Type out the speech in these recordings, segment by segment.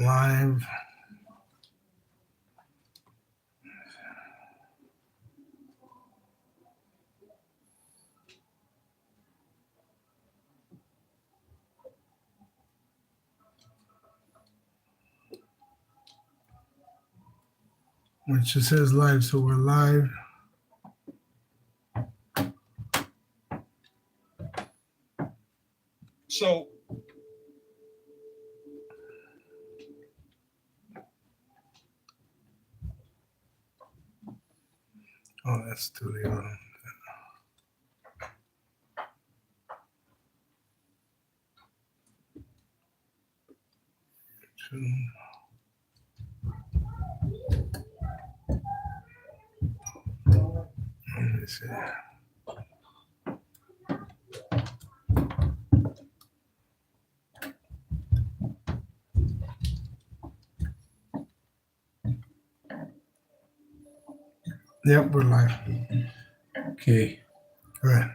live. Which it says live, so we're live. So oh, that's studio. Let me see. Yep, we're live. Okay. Go ahead.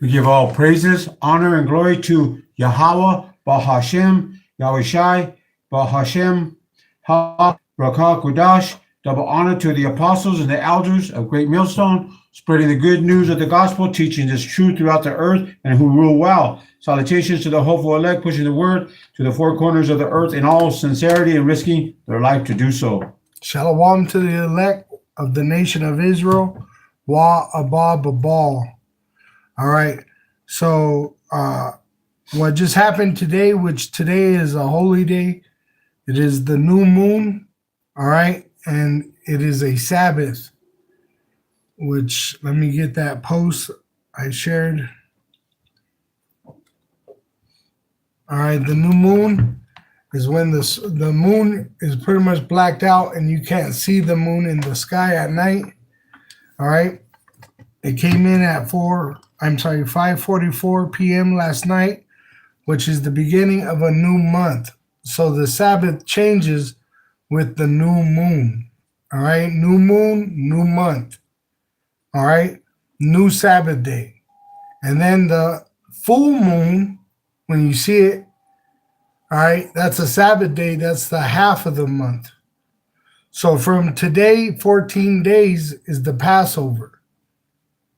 We give all praises, honor, and glory to Yahawah, Bahashem, Yahawashi, Bahashem, Ha, Rakah, Kudash. Double honor to the apostles and the elders of Great Millstone, spreading the good news of the gospel, teaching this truth throughout the earth, and who rule well. Salutations to the hopeful elect, pushing the word to the four corners of the earth in all sincerity and risking their life to do so. Shalom to the elect of the nation of Israel. Wa Abba Babal. All right. So what just happened today, which today is a holy day, it is the new moon. All right. And it is a Sabbath, which let me get that post I shared. All right. The new moon is when the moon is pretty much blacked out and you can't see the moon in the sky at night. All right. It came in at 5:44 p.m. last night, which is the beginning of a new month. So the Sabbath changes with the new moon. All right. New moon, new month. All right. New Sabbath day. And then the full moon, when you see it, all right, that's a Sabbath day. That's the half of the month. So from today, 14 days is the Passover.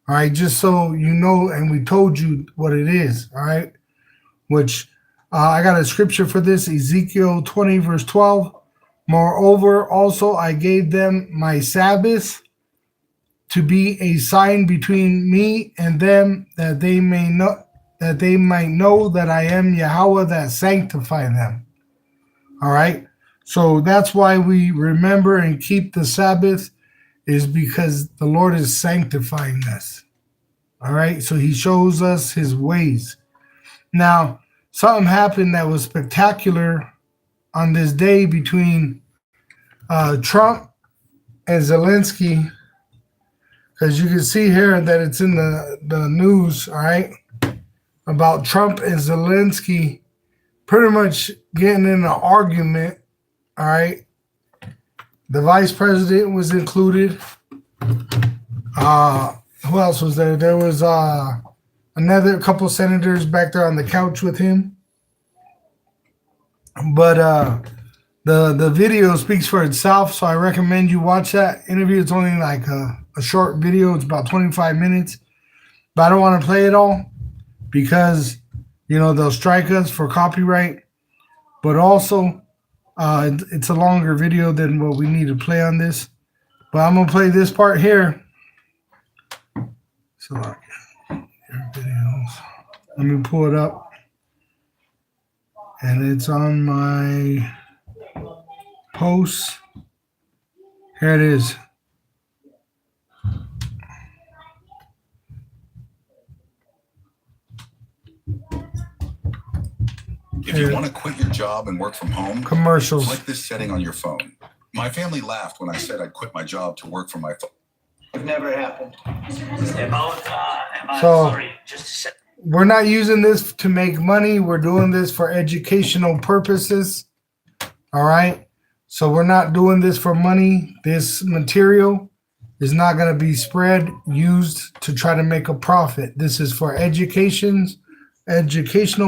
All right, just so you know, and we told you what it is. All right, which I got a scripture for this, Ezekiel 20, verse 12. Moreover, also I gave them my Sabbath to be a sign between me and them, that they might know that I am Yahawah that sanctify them. All right. So that's why we remember and keep the Sabbath, is because the Lord is sanctifying us. All right. So he shows us his ways. Now, something happened that was spectacular on this day between Trump and Zelensky, because you can see here that it's in the news, all right, about Trump and Zelensky pretty much getting in an argument, all right. The vice president was included. Who else was there? There was another couple senators back there on the couch with him. But the video speaks for itself, so I recommend you watch that interview. It's only like a short video. It's about 25 minutes. But I don't want to play it all because, you know, they'll strike us for copyright. But also, it's a longer video than what we need to play on this. But I'm going to play this part here. So, videos. Let me pull it up. And it's on my posts. Here it is. if you want to quit your job and work from home, Commercials. click this setting on your phone. My family laughed when I said I'd quit my job to work from my phone. It never happened. We're not using this to make money. We're doing this for educational purposes. All right. So we're not doing this for money. This material is not going to be used to try to make a profit. This is for educational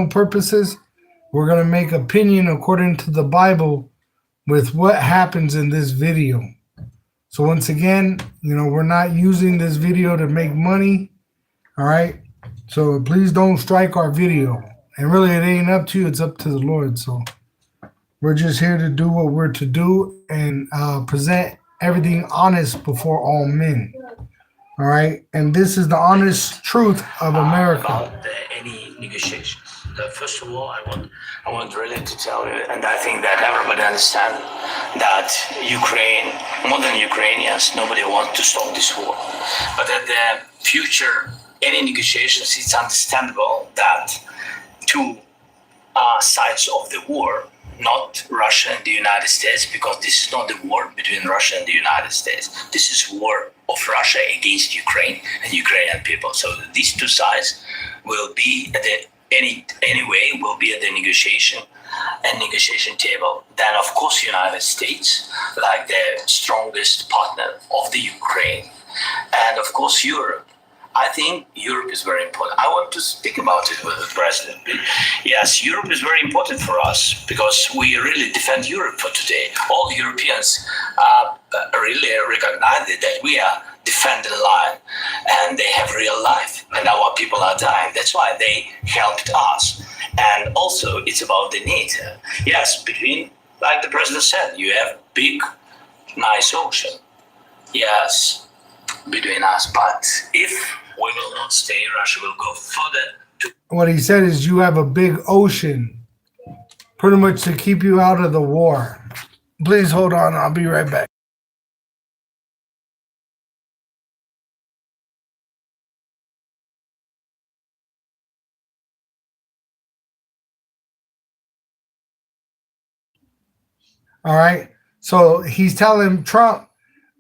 purposes. we're going to make opinion according to the Bible with what happens in this video. So once again, we're not using this video to make money. All right. So please don't strike our video. And really, it ain't up to you. It's up to the Lord. So we're just here to do what we're to do and present everything honest before all men. All right. And this is the honest truth of America. About any negotiations. First of all, I want really to tell you, and I think that everybody understands that modern Ukrainians, nobody wants to stop this war. But at the future, any negotiations, it's understandable that two sides of the war, not Russia and the United States, because this is not the war between Russia and the United States. This is war of Russia against Ukraine and Ukrainian people. So these two sides will be at the will be at the negotiation table. Then, of course, United States, like the strongest partner of the Ukraine, and of course Europe. I think Europe is very important. I want to speak about it with the president. Yes, Europe is very important for us because we really defend Europe for today. All Europeans really recognize that we are defending the line and they have real life and our people are dying. That's why they helped us. And also it's about the NATO. Yes, between, like the president said, you have big, nice ocean. Yes, between us. But if we will not stay, Russia will go further. What he said is you have a big ocean, pretty much to keep you out of the war. Please hold on. I'll be right back. All right. So he's telling Trump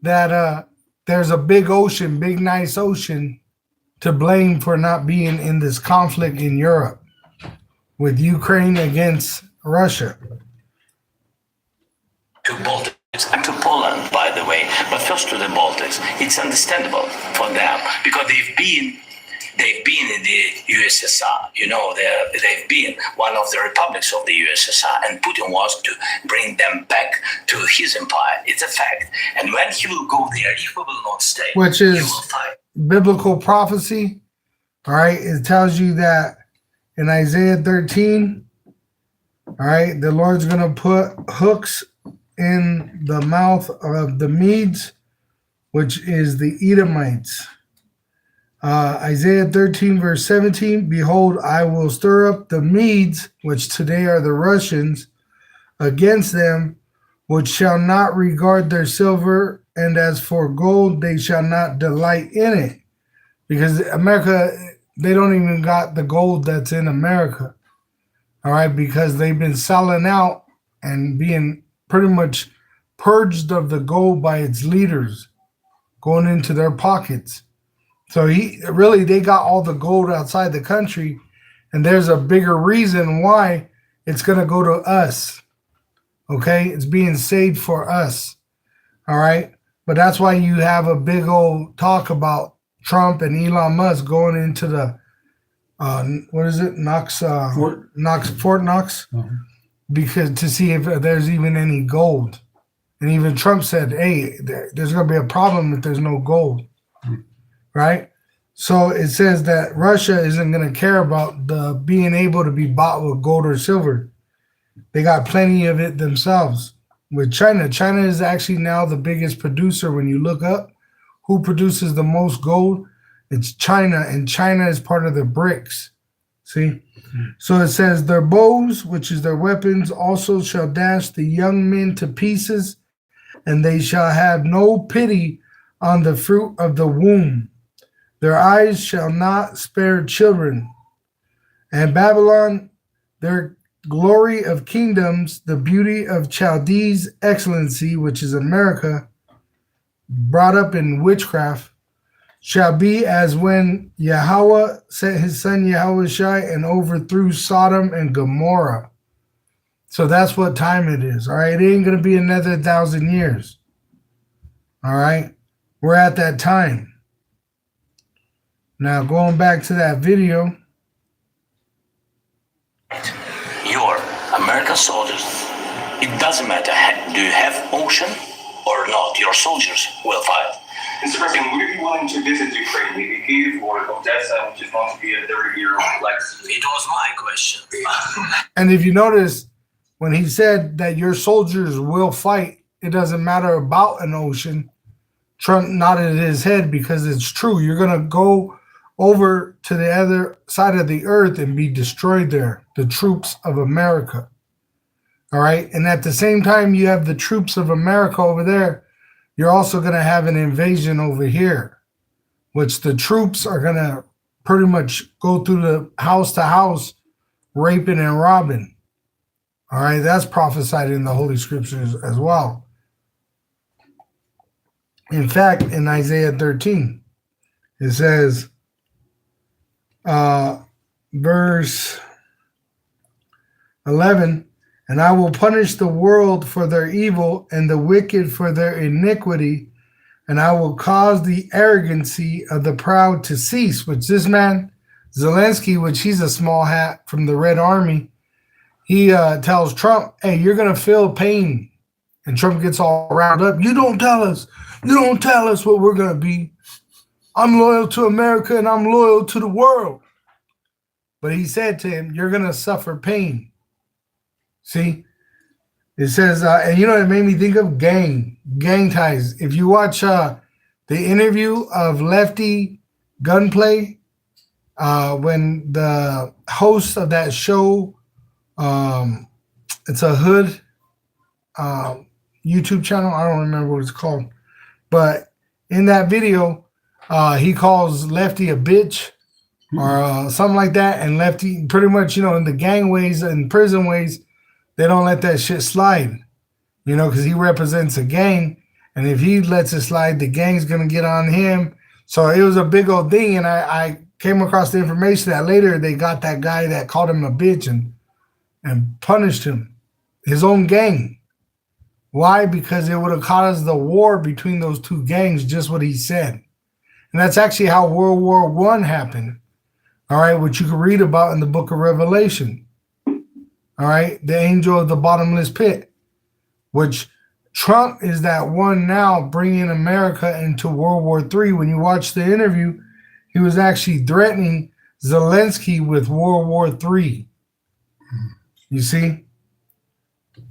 that there's a big ocean, big, nice ocean to blame for not being in this conflict in Europe with Ukraine against Russia. To Baltics and to Poland, by the way, but first to the Baltics. It's understandable for them because they've been in the USSR. They've been one of the republics of the USSR, and Putin wants to bring them back to his empire. It's a fact. And when he will go there, if we will not stay, which is biblical prophecy. All right. It tells you that in Isaiah 13, all right, the Lord's going to put hooks in the mouth of the Medes, which is the Edomites. Isaiah 13, verse 17, behold, I will stir up the Medes, which today are the Russians, against them, which shall not regard their silver, and as for gold, they shall not delight in it. Because America, they don't even got the gold that's in America. All right, because they've been selling out and being pretty much purged of the gold by its leaders, going into their pockets. So they got all the gold outside the country, and there's a bigger reason why it's going to go to us. Okay, it's being saved for us. All right, but that's why you have a big old talk about Trump and Elon Musk going into the what is it, Fort Knox, because to see if there's even any gold. And even Trump said, "Hey, there's going to be a problem if there's no gold." Right? So it says that Russia isn't going to care about the being able to be bought with gold or silver. They got plenty of it themselves. With China, China is actually now the biggest producer. When you look up who produces the most gold, it's China, and China is part of the BRICS. See? So it says their bows, which is their weapons, also shall dash the young men to pieces, and they shall have no pity on the fruit of the womb. Their eyes shall not spare children. And Babylon, their glory of kingdoms, the beauty of Chaldees' excellency, which is America, brought up in witchcraft, shall be as when Yahawah sent his son Yahawashi and overthrew Sodom and Gomorrah. So that's what time it is. All right. It ain't going to be another 1,000 years. All right. We're at that time. Now, going back to that video. Your American soldiers, it doesn't matter, do you have ocean or not, your soldiers will fight. Mr. President, would you be willing to visit Ukraine, maybe Kyiv or Odessa, which is going to be a 30-year legacy? It was my question. And if you notice, when he said that your soldiers will fight, it doesn't matter about an ocean. Trump nodded his head because it's true. You're going to go over to the other side of the earth and be destroyed there, the troops of America. All right. And at the same time, you have the troops of America over there. You're also going to have an invasion over here, which the troops are going to pretty much go through the house to house, raping and robbing. All right. That's prophesied in the Holy Scriptures as well. In fact, in Isaiah 13, it says, verse 11, and I will punish the world for their evil and the wicked for their iniquity, and I will cause the arrogancy of the proud to cease. Which this man, Zelensky, which he's a small hat from the Red Army, he tells Trump, hey, you're going to feel pain. And Trump gets all riled up. You don't tell us. You don't tell us what we're going to be. I'm loyal to America and I'm loyal to the world. But he said to him, you're going to suffer pain. See? It says, and you know, it made me think of gang ties. If you watch the interview of Lefty Gunplay, when the host of that show, it's a hood YouTube channel. I don't remember what it's called. But in that video, he calls Lefty a bitch or something like that. And Lefty pretty much, you know, in the gang ways and prison ways, they don't let that shit slide, you know, because he represents a gang. And if he lets it slide, the gang's going to get on him. So it was a big old thing. And I came across the information that later they got that guy that called him a bitch and punished him, his own gang. Why? Because it would have caused the war between those two gangs, just what he said. And that's actually how World War I happened. All right, which you can read about in the book of Revelation. All right, the angel of the bottomless pit, which Trump is that one now bringing America into World War III. When you watch the interview, he was actually threatening Zelensky with World War III. You see?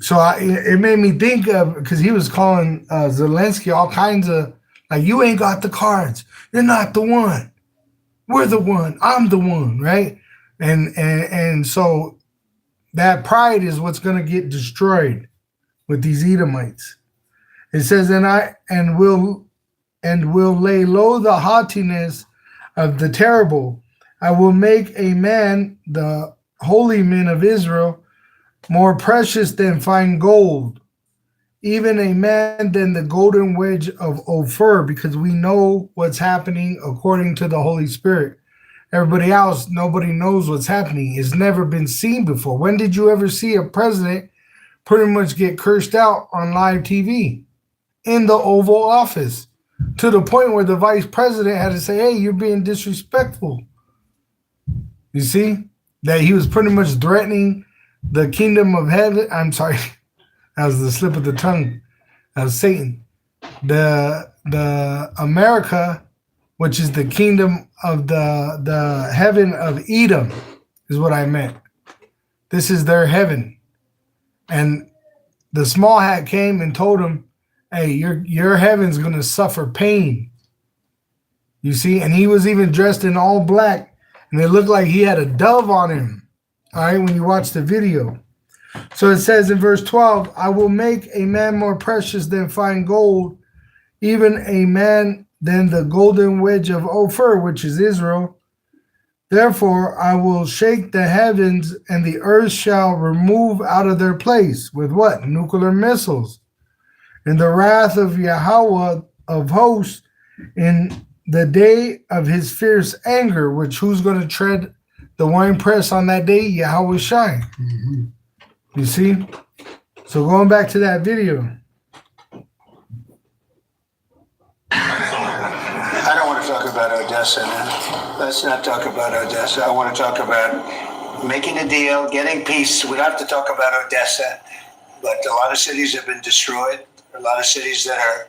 So it made me think of, because he was calling Zelensky all kinds of, like, you ain't got the cards. You're not the one. We're the one. I'm the one, right? And so that pride is what's going to get destroyed with these Edomites. It says, and will lay low the haughtiness of the terrible. I will make a man, the holy men of Israel, more precious than fine gold, even a man than the golden wedge of Ophir, because we know what's happening according to the Holy Spirit. Everybody else, nobody knows what's happening. It's never been seen before. When did you ever see a president pretty much get cursed out on live TV in the Oval Office, to the point where the vice president had to say, hey, you're being disrespectful? You see? That he was pretty much threatening the kingdom of heaven. I'm sorry, that was the slip of the tongue. That was Satan. The America, which is the kingdom of the heaven of Edom, is what I meant. This is their heaven. And the small hat came and told him, hey, your heaven's going to suffer pain. You see? And he was even dressed in all black, and it looked like he had a dove on him. All right, when you watch the video. So it says in verse 12, I will make a man more precious than fine gold, even a man than the golden wedge of Ophir, which is Israel. Therefore, I will shake the heavens, and the earth shall remove out of their place. With what? Nuclear missiles. In the wrath of Yahawah of hosts, in the day of his fierce anger, which who's going to tread the winepress on that day? Yahawashi. Mm-hmm. You see? So going back to that video. I don't want to talk about Odessa now. Let's not talk about Odessa. I want to talk about making a deal, getting peace. We don't have to talk about Odessa, but a lot of cities have been destroyed. A lot of cities that are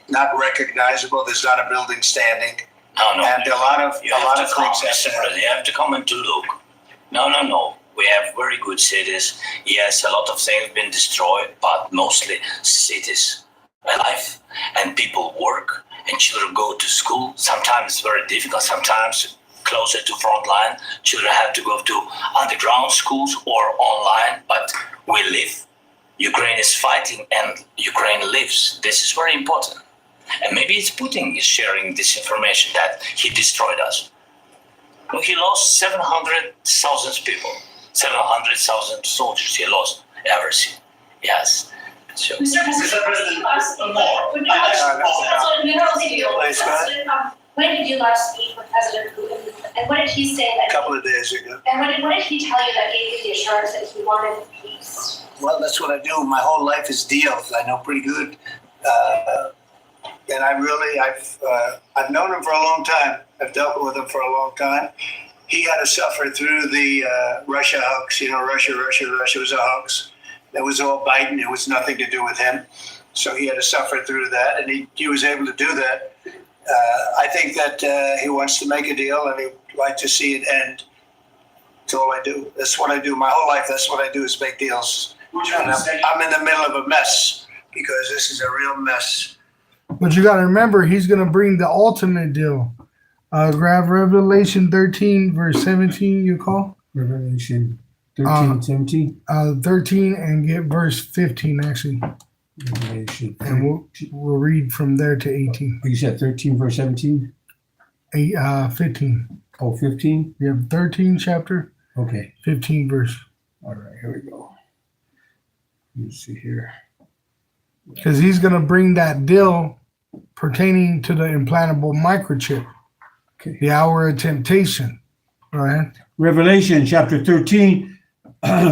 not recognizable. There's not a building standing. No. And a lot of You have to come, things. Mr. President. You have to come and to look. No. We have very good cities. Yes, a lot of things have been destroyed, but mostly cities alive, and people work, and children go to school. Sometimes it's very difficult. Sometimes closer to front line, children have to go to underground schools or online, but we live. Ukraine is fighting, and Ukraine lives. This is very important. And maybe it's Putin is sharing this information that he destroyed us. Well, he lost 700,000 people, 700,000 soldiers. He lost everything. Yes. So, Mr. President, when did you last meet with President Putin? And what did he say A couple of days ago. And what did he tell you that gave you the assurance that he wanted peace? Well, that's what I do. My whole life is deals. I know pretty good. And I've known him for a long time. I've dealt with him for a long time. He had to suffer through the Russia hoax. Russia was a hoax. That was all Biden. It was nothing to do with him. So he had to suffer through that, and he was able to do that. I think that he wants to make a deal, and he'd like to see it end. That's all I do. That's what I do. My whole life, that's what I do is make deals. And I'm in the middle of a mess because this is a real mess. But you got to remember, he's going to bring the ultimate deal. Grab Revelation 13, verse 17, you call? Revelation 13, 17. 13 and get verse 15, actually. Revelation. And we'll read from there to 18. You said 13, verse 17? 15. Oh, 15? You have 13 chapter, Okay. 15 verse. All right, here we go. Let's see here. Because he's going to bring that deal pertaining to the implantable microchip, Okay. the hour of temptation. All right. Revelation chapter 13,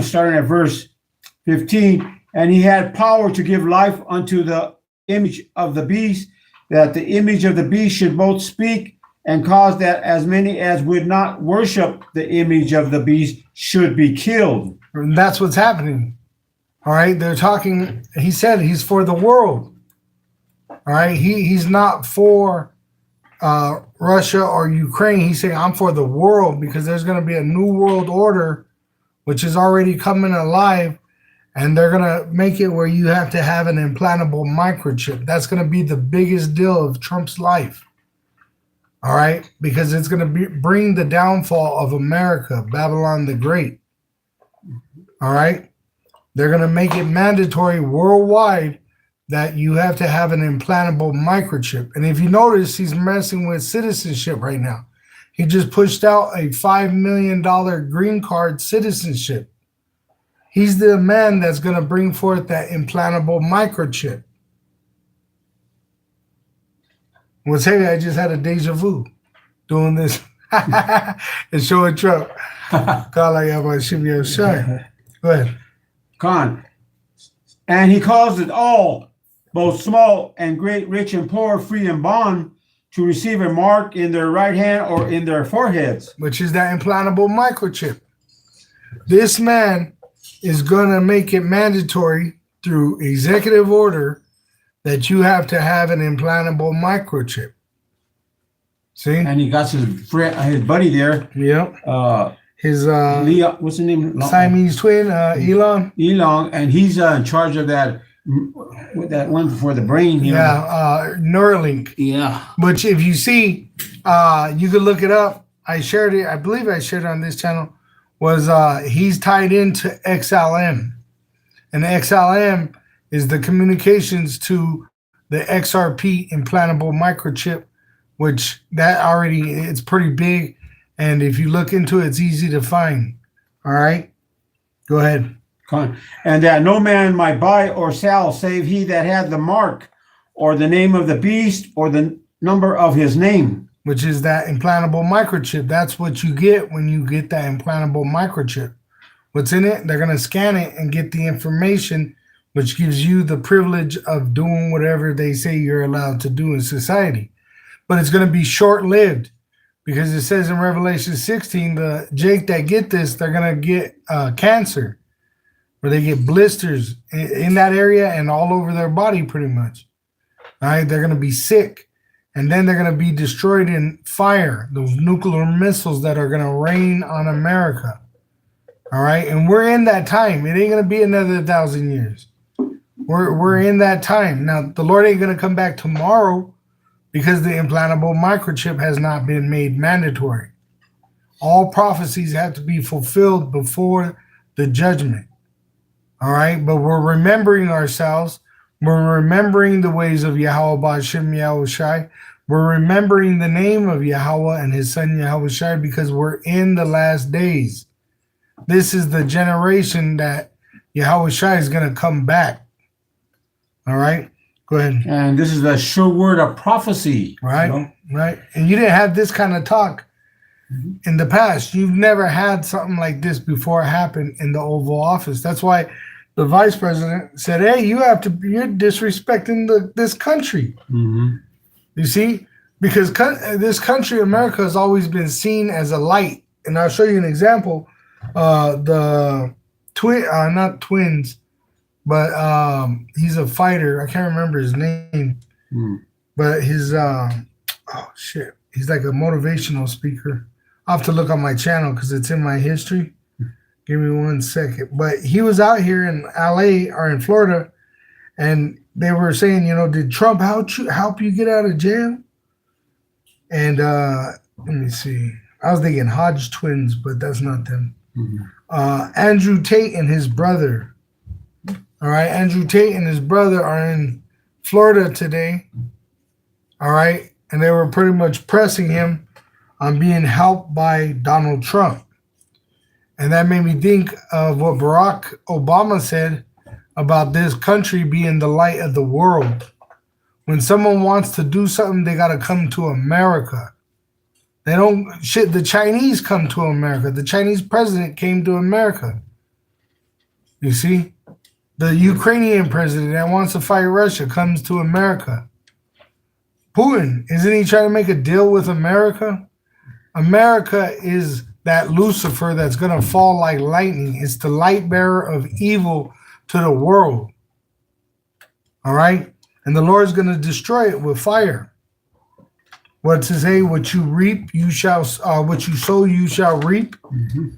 starting at verse 15. And he had power to give life unto the image of the beast, that the image of the beast should both speak and cause that as many as would not worship the image of the beast should be killed. And that's what's happening. All right. They're talking, he said he's for the world. All right. He's not for Russia or Ukraine. He's saying, I'm for the world, because there's going to be a new world order, which is already coming alive. And they're going to make it where you have to have an implantable microchip. That's going to be the biggest deal of Trump's life. All right. Because it's going to bring the downfall of America, Babylon the Great. All right. They're going to make it mandatory worldwide that you have to have an implantable microchip. And if you notice, he's messing with citizenship right now. He just pushed out a $5 million green card citizenship. He's the man that's going to bring forth that implantable microchip. Well, say I just had a deja vu doing this and showing Trump. Kala Yahawashi. Go ahead. Con. And he caused it all, both small and great, rich and poor, free and bond, to receive a mark in their right hand or in their foreheads. Which is that implantable microchip. This man is going to make it mandatory through executive order that you have to have an implantable microchip. See? And he got his friend, his buddy there. Yep. His Leon, what's the name? Siamese twin, Elon. Elon, and he's in charge of that, with that one for the brain. Yeah, Neuralink. Yeah. Which, if you see, you could look it up. I shared it. I believe I shared it on this channel. Was he's tied into XLM, and XLM is the communications to the XRP implantable microchip, which that already, it's pretty big, and if you look into it, it's easy to find. All right, go ahead. And that no man might buy or sell save he that had the mark or the name of the beast or the number of his name. Which is that implantable microchip. That's what you get when you get that implantable microchip. What's in it? They're going to scan it and get the information, which gives you the privilege of doing whatever they say you're allowed to do in society. But it's going to be short-lived, because it says in Revelation 16, the Jake that get this, they're gonna get cancer, where they get blisters in that area and all over their body, pretty much. All right, they're gonna be sick, and then they're gonna be destroyed in fire. Those nuclear missiles that are gonna rain on America. All right, and we're in that time. It ain't gonna be another 1,000 years. We're in that time now. The Lord ain't gonna come back tomorrow, because the implantable microchip has not been made mandatory. All prophecies have to be fulfilled before the judgment. All right, but we're remembering ourselves. We're remembering the ways of Yahawah Ba'Shem Yahawashi. We're remembering the name of Yahawah and his son Yahawashi, because we're in the last days. This is the generation that Yahawashi is going to come back. All right, go ahead. And this is the sure word of prophecy. Right, you know? right. And you didn't have this kind of talk in the past. You've never had something like this before happen in the Oval Office. That's why the vice president said, "Hey, you're disrespecting this country." Mm-hmm. You see, because this country, America, has always been seen as a light. And I'll show you an example. The not twins, but he's a fighter. I can't remember his name, but his he's like a motivational speaker. I'll have to look on my channel because it's in my history. Give me 1 second. But he was out here in LA or in Florida, and they were saying, did Trump help you get out of jail? And let me see. I was thinking Hodge twins, but that's not them. Andrew Tate and his brother. All right, Andrew Tate and his brother are in Florida today. All right, and they were pretty much pressing him on being helped by Donald Trump. And that made me think of what Barack Obama said about this country being the light of the world. When someone wants to do something, they got to come to America. They don't the Chinese come to America. The Chinese president came to America. You see? The Ukrainian president that wants to fight Russia comes to America. Putin, isn't he trying to make a deal with America? America is that Lucifer that's going to fall like lightning. It's the light bearer of evil to the world. All right? And the Lord's going to destroy it with fire. What's it say? What you reap, you shall, what you sow, you shall reap. Mm-hmm.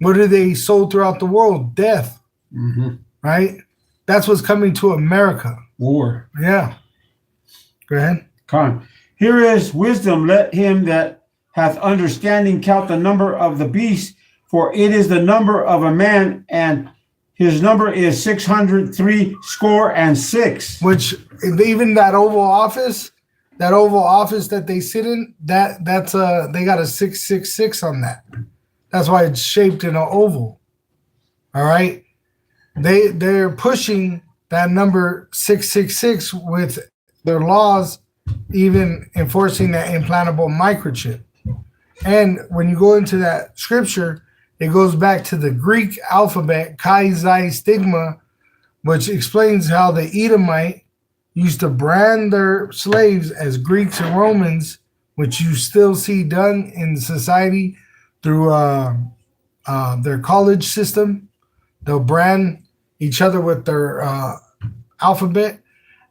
What do they sow throughout the world? Death. Mm-hmm. Right? That's what's coming to America. War. Yeah. Go ahead. Con. Here is wisdom. Let him that hath understanding count the number of the beast, for it is the number of a man, and his number is 636. Which even that Oval Office that they sit in, that's they got a 666 on that. That's why it's shaped in an oval. All right. They're pushing that number 666 with their laws, even enforcing that implantable microchip. And when you go into that scripture, it goes back to the Greek alphabet, Chi Xi Stigma, which explains how the Edomite used to brand their slaves as Greeks and Romans, which you still see done in society through their college system. They'll brand each other with their alphabet.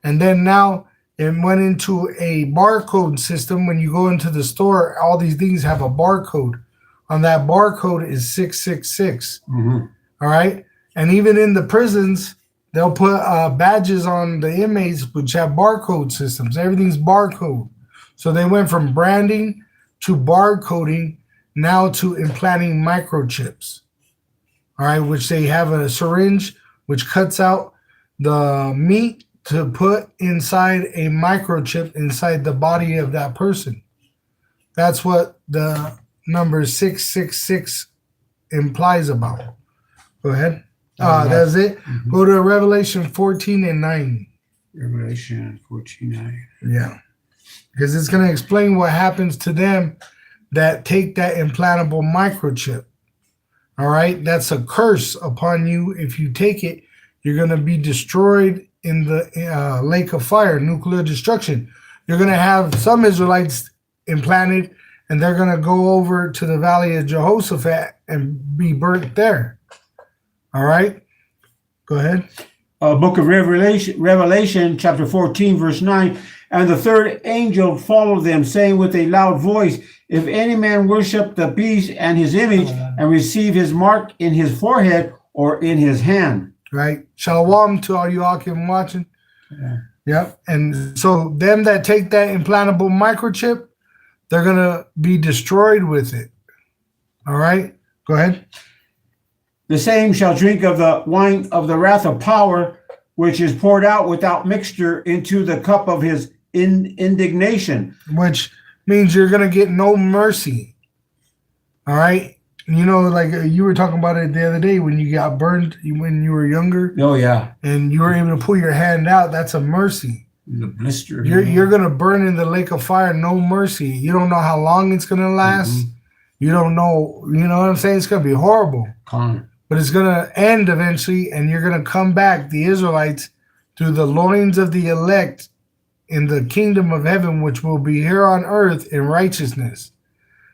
And then now it went into a barcode system. When you go into the store, all these things have a barcode. On that barcode is 666. Mm-hmm. All right. And even in the prisons, they'll put badges on the inmates which have barcode systems. Everything's barcode. So they went from branding to barcoding now to implanting microchips. All right. Which they have a syringe which cuts out the meat to put inside a microchip inside the body of that person. That's what the number 666 implies about. Go ahead. That's it. Mm-hmm. Go to Revelation 14:9. Revelation 14:9. Yeah. Because it's going to explain what happens to them that take that implantable microchip. All right. That's a curse upon you. If you take it, you're going to be destroyed in the lake of fire, nuclear destruction. You're going to have some Israelites implanted, and they're going to go over to the valley of Jehoshaphat and be burnt there. All right? Go ahead. Book of Revelation, chapter 14, verse 9. And the third angel followed them, saying with a loud voice, if any man worship the beast and his image and receive his mark in his forehead or in his hand. Right? Shalom to all you Akim watching. Yeah. Yep. And so them that take that implantable microchip, they're going to be destroyed with it. All right? Go ahead. The same shall drink of the wine of the wrath of power, which is poured out without mixture into the cup of his indignation. Which means you're going to get no mercy. All right? You know, like you were talking about it the other day when you got burned when you were younger. Oh, yeah. And you were able to pull your hand out. That's a mercy. The blister. You're going to burn in the lake of fire, no mercy. You don't know how long it's going to last. Mm-hmm. You don't know, you know what I'm saying? It's going to be horrible. But it's going to end eventually, and you're going to come back, the Israelites, through the loins of the elect in the kingdom of heaven, which will be here on earth in righteousness.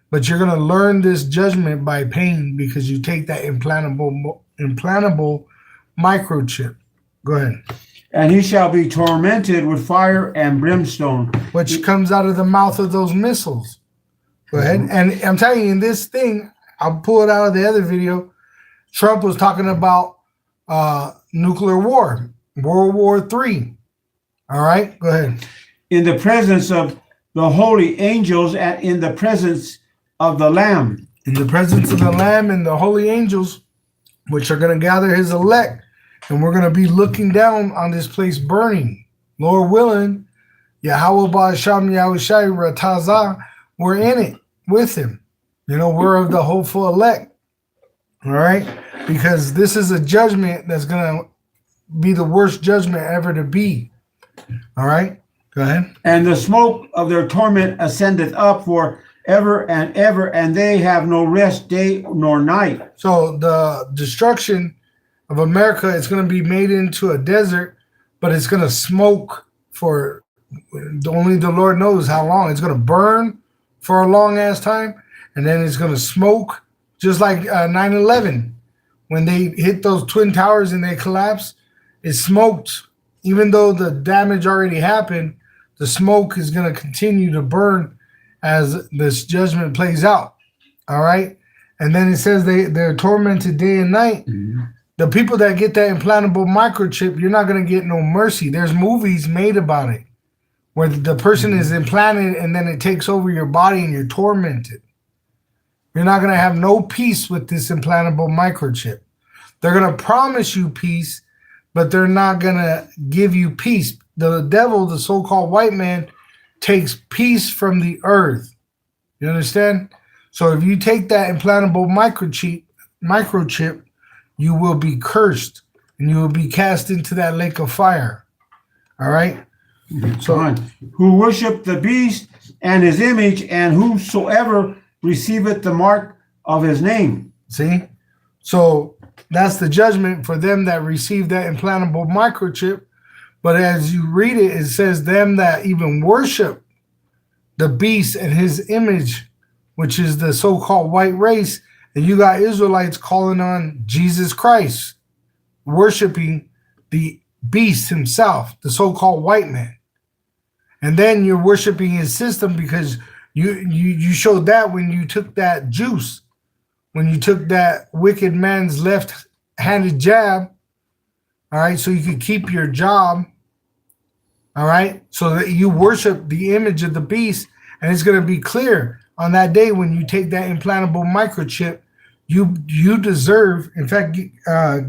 But you're going to learn this judgment by pain because you take that implantable microchip. Go ahead. And he shall be tormented with fire and brimstone. Which comes out of the mouth of those missiles. Go ahead. And I'm telling you, in this thing, I'll pull it out of the other video. Trump was talking about nuclear war, World War III. All right, go ahead. In the presence of the holy angels and in the presence of the Lamb. In the presence of the Lamb and the holy angels, which are going to gather his elect. And we're going to be looking down on this place burning. Lord willing, Yahawah Ba'asham Yahawashi Ratazah, we're in it with him. You know, we're of the hopeful elect. All right? Because this is a judgment that's going to be the worst judgment ever to be. All right? Go ahead. And the smoke of their torment ascendeth up for ever and ever, and they have no rest day nor night. So the destruction of America is going to be made into a desert, but it's going to smoke for only the Lord knows how long. It's going to burn for a long ass time, and then it's going to smoke just like 9/11. When they hit those twin towers and they collapsed, it smoked. Even though the damage already happened, the smoke is going to continue to burn as this judgment plays out. All right? And then it says they're tormented day and night. Mm-hmm. The people that get that implantable microchip, you're not going to get no mercy. There's movies made about it where the person is implanted and then it takes over your body and you're tormented. You're not going to have no peace with this implantable microchip. They're going to promise you peace, but they're not going to give you peace. The devil, the so-called white man, takes peace from the earth. You understand? So if you take that implantable microchip, you will be cursed and you will be cast into that lake of fire. All right? So, who worship the beast and his image, and whosoever receiveth the mark of his name. See? So that's the judgment for them that receive that implantable microchip. But as you read it, it says them that even worship the beast and his image, which is the so-called white race. And you got Israelites calling on Jesus Christ, worshiping the beast himself, the so-called white man. And then you're worshiping his system because you showed that when you took that juice, when you took that wicked man's left-handed jab, all right, so you could keep your job, all right, so that you worship the image of the beast, and it's going to be clear on that day when you take that implantable microchip, you deserve, in fact,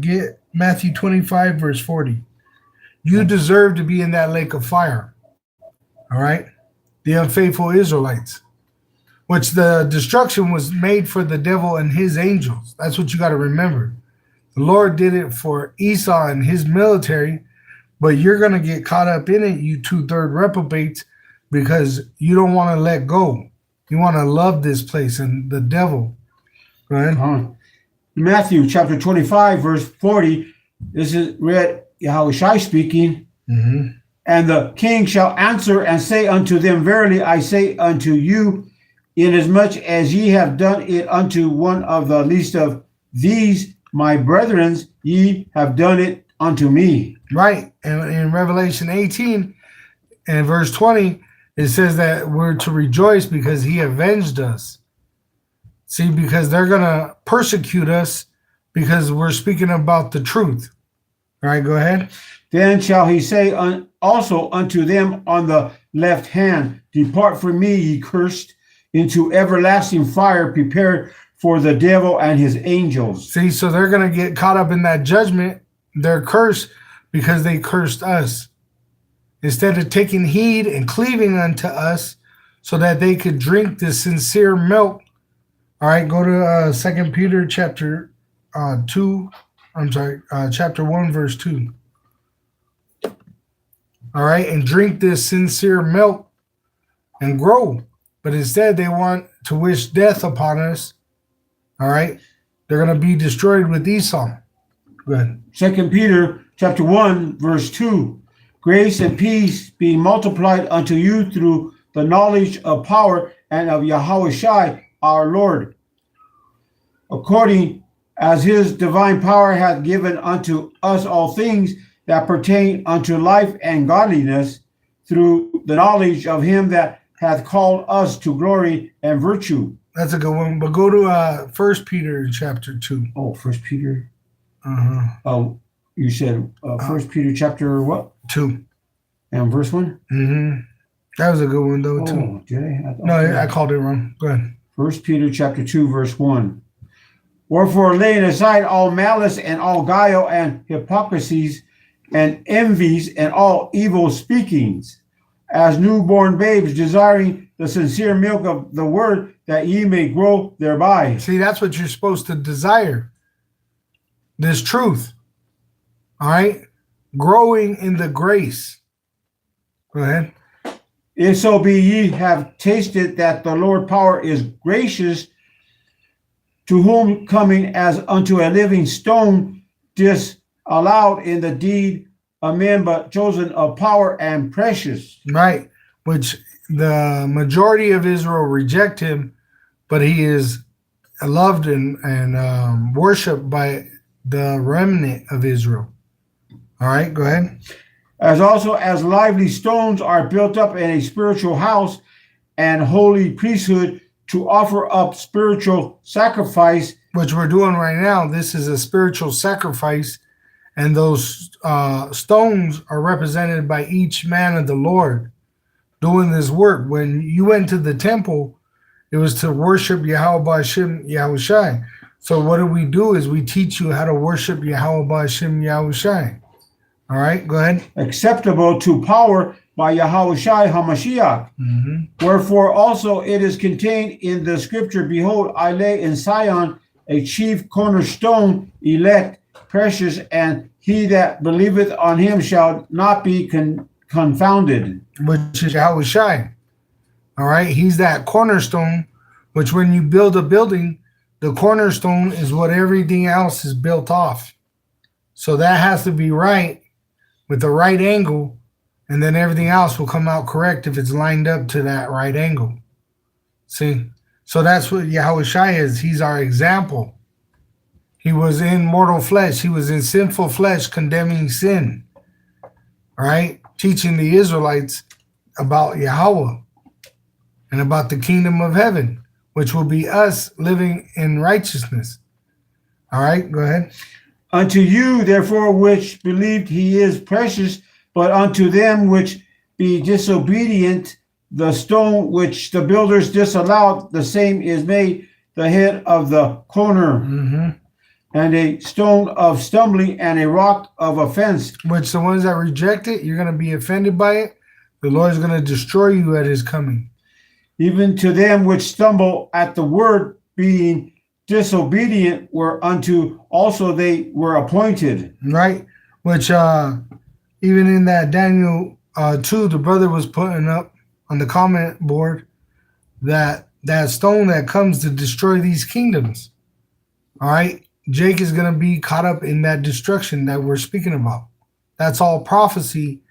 get Matthew 25, verse 40. You deserve to be in that lake of fire, all right? The unfaithful Israelites, which the destruction was made for the devil and his angels. That's what you got to remember. The Lord did it for Esau and his military, but you're going to get caught up in it, you 2/3 reprobates, because you don't want to let go. You want to love this place and the devil. Go ahead. Matthew chapter 25, verse 40. This is read Yahawashi speaking. Mm-hmm. And the king shall answer and say unto them, verily I say unto you, inasmuch as ye have done it unto one of the least of these, my brethren, ye have done it unto me. Right. And in Revelation 18 and verse 20, it says that we're to rejoice because he avenged us. See, because they're going to persecute us because we're speaking about the truth. All right, go ahead. Then shall he say also unto them on the left hand, depart from me, ye cursed, into everlasting fire prepared for the devil and his angels. See, so they're going to get caught up in that judgment. They're cursed because they cursed us. Instead of taking heed and cleaving unto us so that they could drink the sincere milk. All right, go to 2 Peter chapter 1, verse 2. All right, and drink this sincere milk and grow. But instead, they want to wish death upon us. All right, they're going to be destroyed with Esau. Go ahead. 2 Peter chapter 1, verse 2. Grace and peace be multiplied unto you through the knowledge of power and of Yahawashi, our Lord, according as his divine power hath given unto us all things that pertain unto life and godliness, through the knowledge of him that hath called us to glory and virtue. That's a good one. But go to 1 Peter chapter 2. Oh, 1 Peter. Uh-huh. Oh, you said 1 Peter chapter what? 2. And verse 1? Mm-hmm. That was a good one, though, too. Oh, did I? No, I called it wrong. Go ahead. 1 Peter chapter 2, verse 1. Wherefore, laying aside all malice and all guile and hypocrisies and envies and all evil speakings, as newborn babes desiring the sincere milk of the word, that ye may grow thereby. See, that's what you're supposed to desire. This truth. All right? Growing in the grace. Go ahead. If so be ye have tasted that the Lord power is gracious, to whom coming as unto a living stone, disallowed in the deed of men, but chosen of power and precious. Right. Which the majority of Israel reject him, but he is loved and worshipped by the remnant of Israel. All right, go ahead. As also as lively stones are built up in a spiritual house and holy priesthood to offer up spiritual sacrifice. Which we're doing right now. This is a spiritual sacrifice. And those stones are represented by each man of the Lord doing this work. When you went to the temple, it was to worship Yahawah Yahawashi. So what do is we teach you how to worship Yahawah Yahawashi. All right, go ahead. Acceptable to power by Yahawashi HaMashiach. Mm-hmm. Wherefore also it is contained in the scripture, behold, I lay in Sion a chief cornerstone, elect, precious, and he that believeth on him shall not be confounded. Which is Yahawashi. All right, he's that cornerstone, which when you build a building, the cornerstone is what everything else is built off. So that has to be right with the right angle, and then everything else will come out correct if it's lined up to that right angle. See? So that's what Yahawashi is. He's our example. He was in mortal flesh. He was in sinful flesh condemning sin. All right? Teaching the Israelites about Yahawah and about the kingdom of heaven, which will be us living in righteousness. All right? Go ahead. Unto you, therefore, which believed he is precious, but unto them which be disobedient, the stone which the builders disallowed, the same is made the head of the corner, and a stone of stumbling and a rock of offense. Which the ones that reject it, you're going to be offended by it. The Lord is going to destroy you at his coming. Even to them which stumble at the word, being disobedient, whereunto also they were appointed. Right? Which even in that Daniel 2, the brother was putting up on the comment board that stone that comes to destroy these kingdoms. All right? Jake is going to be caught up in that destruction that we're speaking about. That's all prophecy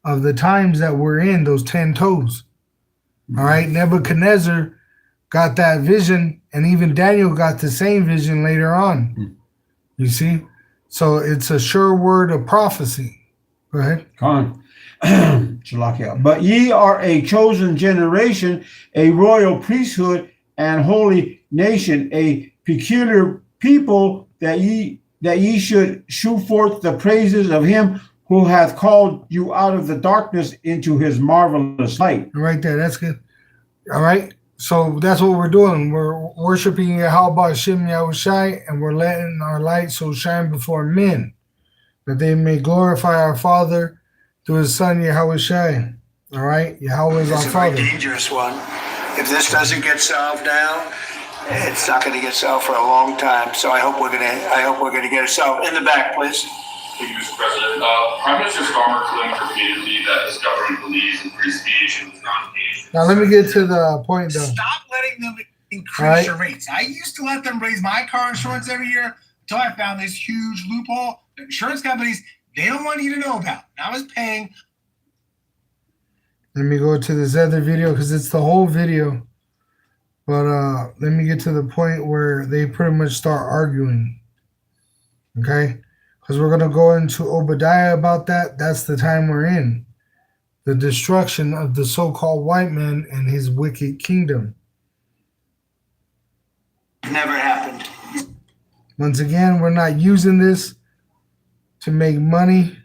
of the times that we're in, those 10 toes. All right? Nebuchadnezzar got that vision, and even Daniel got the same vision later on. You see? So it's a sure word of prophecy. Go ahead. Come on. But ye are a chosen generation, a royal priesthood, and holy nation, a peculiar people, that ye should shew forth the praises of him who hath called you out of the darkness into his marvelous light. Right there. That's good. All right. So that's what we're doing. We're worshiping Yahawah Hashem Yahawashi, and we're letting our light so shine before men, that they may glorify our Father through his Son Yahawashi. All right? Yahweh is our It's a Father. very dangerous one. If this doesn't get solved now, it's not going to get solved for a long time. So I hope we're going to get it solved. In the back, please. Thank you, Mr. President. Prime Minister Starmer claimed repeatedly that his government believes in free speech and was not engaged. Now let me get to the point, though. Stop letting them increase Right. your rates. I used to let them raise my car insurance every year until I found this huge loophole that insurance companies, they don't want you to know about. And I was paying. Let me go to this other video because it's the whole video. But let me get to the point where they pretty much start arguing. Okay? Because we're going to go into Obadiah about that. That's the time we're in. The destruction of the so-called white man and his wicked kingdom. Never happened. Once again, we're not using this to make money.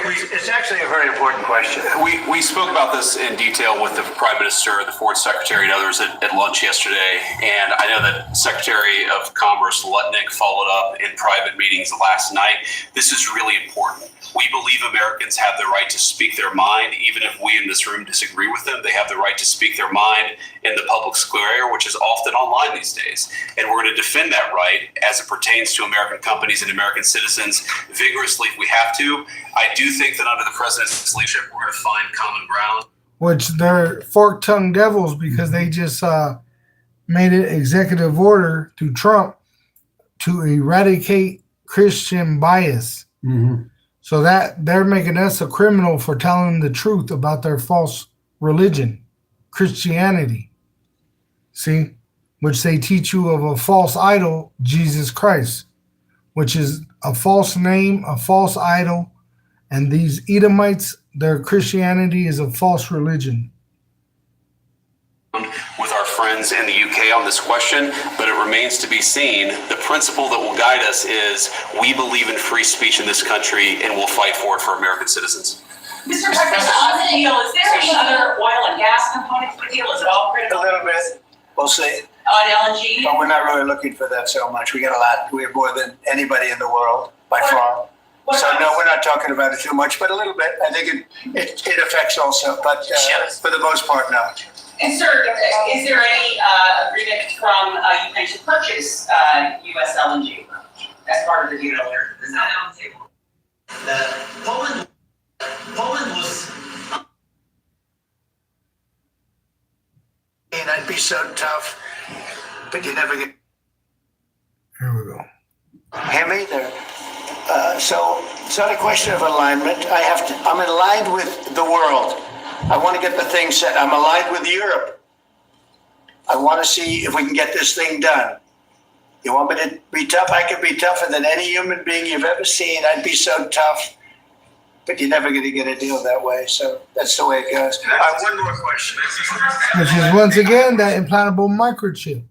It's actually a very important question. We spoke about this in detail with the Prime Minister, the Foreign Secretary, and others at lunch yesterday. And I know that Secretary of Commerce Lutnick followed up in private meetings last night. This is really important. We believe Americans have the right to speak their mind, even if we in this room disagree with them. They have the right to speak their mind in the public square, which is often online these days. And we're going to defend that right as it pertains to American companies and American citizens vigorously if we have to. I do think that under the president's leadership, we're going to find common ground. Which they're fork-tongued devils because they just made an executive order to Trump to eradicate Christian bias. Mm-hmm. So that they're making us a criminal for telling the truth about their false religion, Christianity. See? Which they teach you of a false idol, Jesus Christ, which is a false name, a false idol. And these Edomites, their Christianity is a false religion. With our friends in the UK on this question, but it remains to be seen. The principle that will guide us is we believe in free speech in this country and we'll fight for it for American citizens. Mr. President, on the deal, is there any other oil and gas component to the deal? Is it all A critical little bit. We'll see. on LNG? But we're not really looking for that so much. We got a lot. We have more than anybody in the world by far. So no, we're not talking about it too much, but a little bit. I think it affects also, but for the most part, no. And sir, is there any agreement from Ukraine to purchase U.S. LNG as part of the deal? Is that on the table? Poland was. And I'd be so tough, but you never get. Here we go. Hear me there. So it's not a question of alignment. I'm aligned with the world. I want to get the thing set. I'm aligned with Europe. I want to see if we can get this thing done. You want me to be tough? I can be tougher than any human being you've ever seen. I'd be so tough. But you're never going to get a deal that way. So that's the way it goes. One more question. Which is once again that implantable microchip.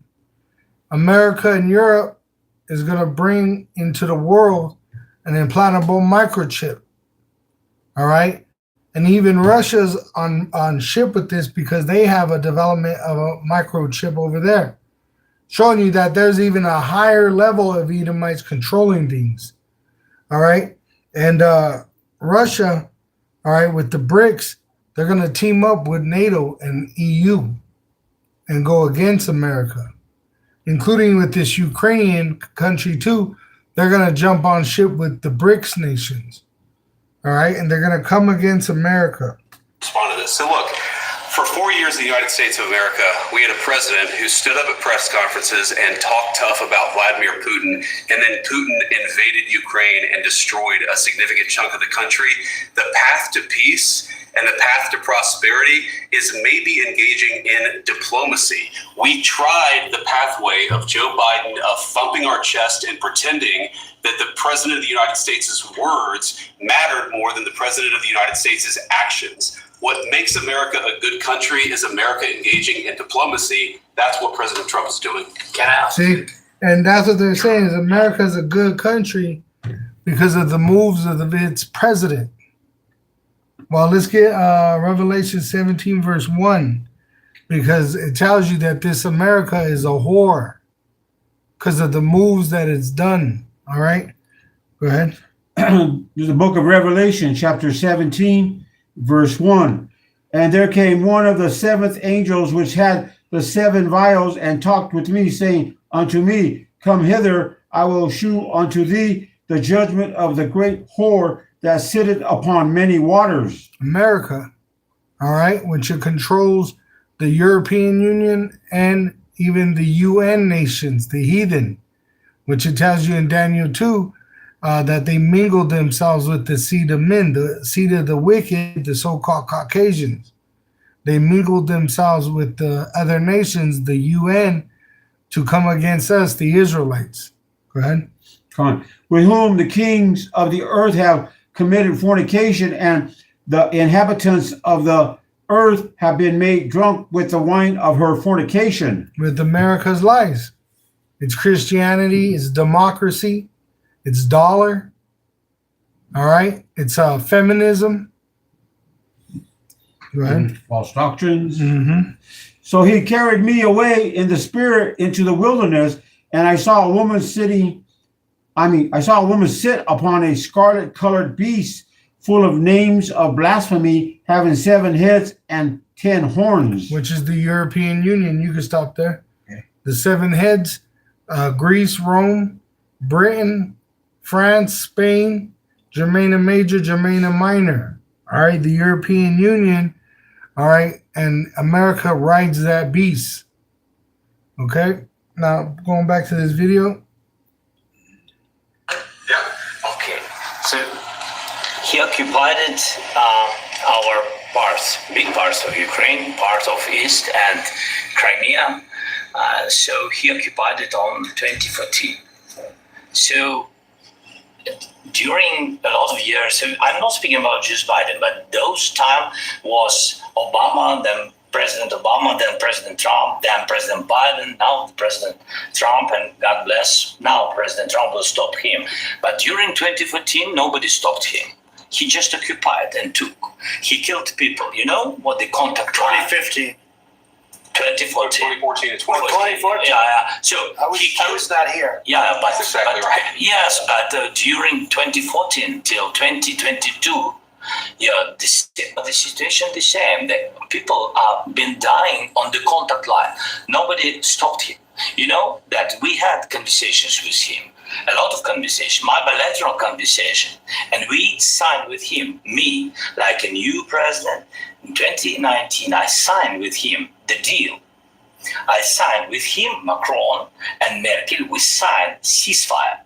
America and Europe is going to bring into the world an implantable microchip. All right? And even Russia's on ship with this because they have a development of a microchip over there, showing you that there's even a higher level of Edomites controlling things. All right? And Russia, all right, with the BRICS, they're going to team up with NATO and EU and go against America, including with this Ukrainian country too. They're going to jump on ship with the BRICS nations. All right, and they're going to come against America. Respond to this. So look, For 4 years in the United States of America, we had a president who stood up at press conferences and talked tough about Vladimir Putin, and then Putin invaded Ukraine and destroyed a significant chunk of the country. The path to peace and the path to prosperity is maybe engaging in diplomacy. We tried the pathway of Joe Biden of thumping our chest and pretending that the president of the United States' words mattered more than the president of the United States' actions. What makes America a good country is America engaging in diplomacy. That's what President Trump is doing. Get out. See, and that's what they're saying is America's a good country because of the moves of its president. Well, let's get Revelation 17, verse 1, because it tells you that this America is a whore because of the moves that it's done. All right? Go ahead. There's the book of Revelation, chapter 17, verse 1. And there came one of the seventh angels which had the seven vials and talked with me, saying unto me, Come hither, I will shew unto thee the judgment of the great whore that sitteth upon many waters. America, all right, which controls the European Union and even the UN nations, the heathen, which it tells you in Daniel 2 that they mingled themselves with the seed of men, the seed of the wicked, the so-called Caucasians. They mingled themselves with the other nations, the UN, to come against us, the Israelites. Go ahead. Come on. With whom the kings of the earth have committed fornication, and the inhabitants of the earth have been made drunk with the wine of her fornication. With America's lies. It's Christianity, it's democracy, it's dollar, all right? It's feminism. Go ahead. False doctrines. Mm-hmm. So he carried me away in the spirit into the wilderness, and I saw a woman sit upon a scarlet-colored beast full of names of blasphemy, having 7 heads and 10 horns. Which is the European Union. You can stop there. Okay. The 7 heads, Greece, Rome, Britain, France, Spain, Germania Major, Germania Minor. All right, the European Union, all right, and America rides that beast. Okay, now going back to this video. Okay, so he occupied our parts, big parts of Ukraine, part of East and Crimea. So he occupied it on 2014. So during a lot of years, so I'm not speaking about just Biden, but those time was Obama, then President Obama, then President Trump, then President Biden, now President Trump, and God bless, now President Trump will stop him. But during 2014, nobody stopped him. He just occupied and took. He killed people. You know what the contact 2015. 2014. 2014 and 2015. 2014. Yeah. So I was not here. Yeah, but That's exactly right. Yes, but during 2014 till 2022, yeah, the situation the same. The people have been dying on the contact line. Nobody stopped him. You know that we had conversations with him, a lot of conversation, my bilateral conversation, and we signed with him. Me, like a new president, in 2019, I signed with him the deal. I signed with him, Macron and Merkel. We signed ceasefire.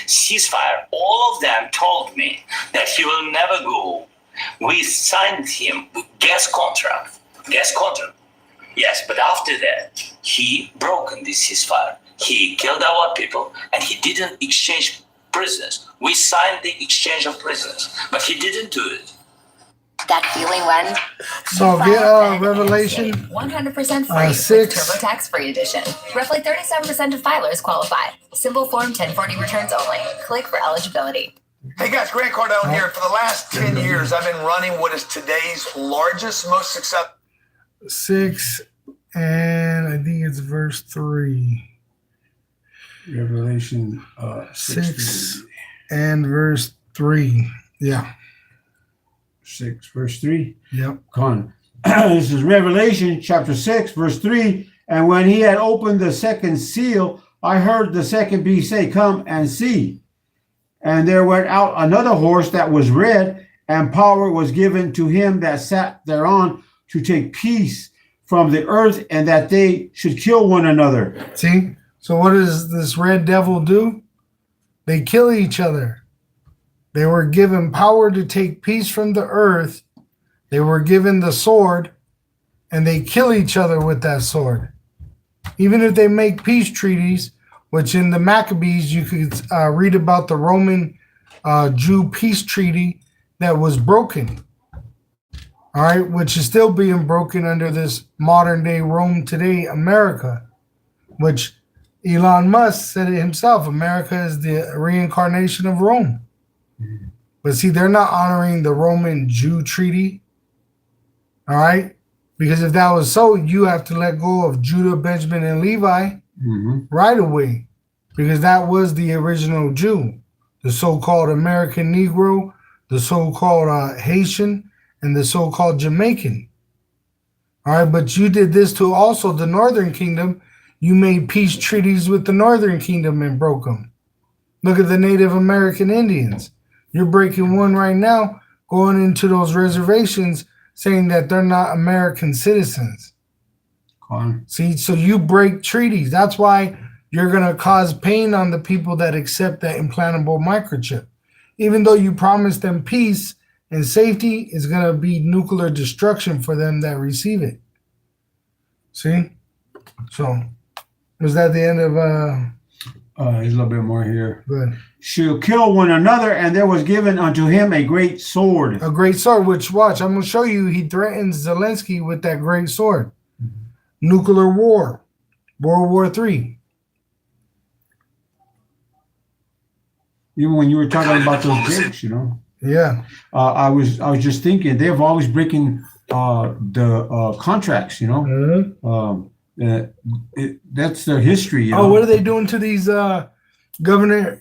Ceasefire. All of them told me that he will never go. We signed him with gas contract. Gas contract. Yes, but after that, he broken this ceasefire. He killed our people, and he didn't exchange prisoners. We signed the exchange of prisoners, but he didn't do it. That feeling when So get Revelation 100% free 6. with TurboTax Free Edition. Roughly 37% of filers qualify. Simple Form 1040 returns only. Click for eligibility. Hey guys, Grant Cardone here. For the last 10 years, I've been running what is today's largest, most successful 6, and I think it's verse 3. Revelation 6 and verse 3. Yeah. 6, verse 3. Yep. Con. This is Revelation chapter 6, verse 3. And when he had opened the second seal, I heard the second beast say, Come and see. And there went out another horse that was red, and power was given to him that sat thereon to take peace from the earth and that they should kill one another. See? So what does this red devil do? They kill each other. They were given power to take peace from the earth. They were given the sword, and they kill each other with that sword. Even if they make peace treaties, which in the Maccabees you could read about the Roman Jew peace treaty that was broken. All right, which is still being broken under this modern day Rome today, America, which Elon Musk said it himself. America is the reincarnation of Rome. But see, they're not honoring the Roman Jew treaty. All right, because if that was so, you have to let go of Judah, Benjamin, and Levi right away, because that was the original Jew, the so-called American Negro, the so-called Haitian, and the so-called Jamaican. All right, but you did this to also the Northern Kingdom. You made peace treaties with the Northern Kingdom and broke them. Look at the Native American Indians. You're breaking one right now, going into those reservations, saying that they're not American citizens. See, so you break treaties. That's why you're going to cause pain on the people that accept that implantable microchip. Even though you promise them peace and safety, is going to be nuclear destruction for them that receive it. See? So, was that the end of... There's a little bit more here. Good. Shall kill one another, and there was given unto him a great sword. A great sword, which, watch, I'm going to show you, he threatens Zelensky with that great sword. Nuclear war. World War III. Even when you were talking about those dicks, Yeah. I was just thinking, they're always breaking the contracts, that's their history. Oh, what are they doing to these government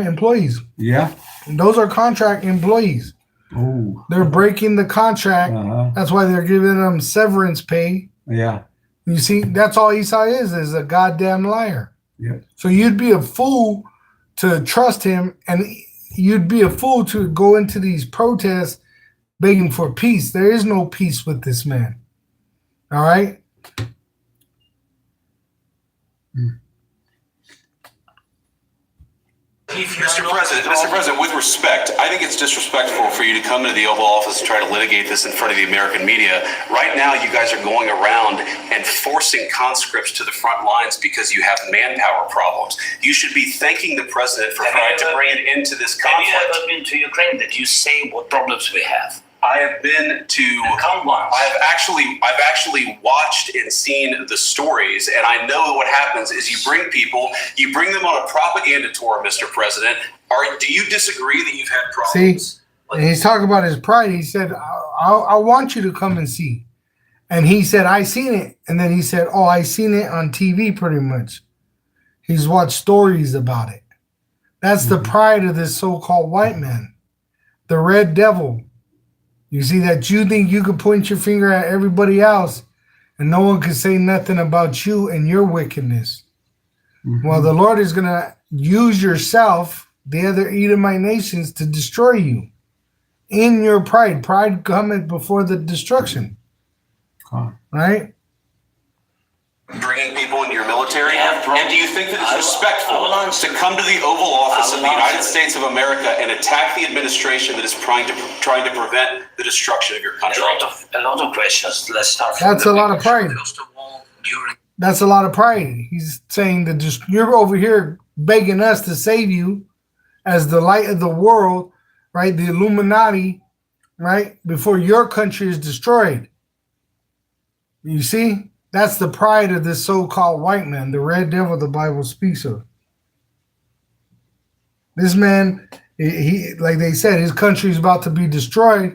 employees? Yeah. And those are contract employees. Oh. They're breaking the contract. That's why they're giving them severance pay. Yeah. You see, that's all Esau is a goddamn liar. Yeah. So you'd be a fool to trust him, and you'd be a fool to go into these protests begging for peace. There is no peace with this man. All right? Mr. President, with respect, I think it's disrespectful for you to come into the Oval Office and try to litigate this in front of the American media. Right now, you guys are going around and forcing conscripts to the front lines because you have manpower problems. You should be thanking the president for trying to bring an end to this conflict. Have you ever been to Ukraine? Did you say what problems we have? I have been to. I've actually watched and seen the stories, and I know what happens is you bring them on a propaganda tour, Mr. President. Do you disagree that you've had problems? See, and he's talking about his pride. He said, I want you to come and see. And he said, I seen it. And then he said, oh, I seen it on TV pretty much. He's watched stories about it. That's the pride of this so-called white man. The red devil. You see that you think you could point your finger at everybody else and no one can say nothing about you and your wickedness. Well, the Lord is going to use yourself, the other Edomite nations, to destroy you in your pride. Pride cometh before the destruction. Right? Bringing people into your military? And do you think that it's respectful to come to the Oval Office of the United States of America and attack the administration that is trying to prevent the destruction of your country? A lot of questions. Let's start. That's a lot of pride. That's a lot of pride. He's saying that you're over here begging us to save you as the light of the world, right? The Illuminati, right? Before your country is destroyed. You see? That's the pride of this so-called white man, the red devil the Bible speaks of. This man, he like they said, his country is about to be destroyed.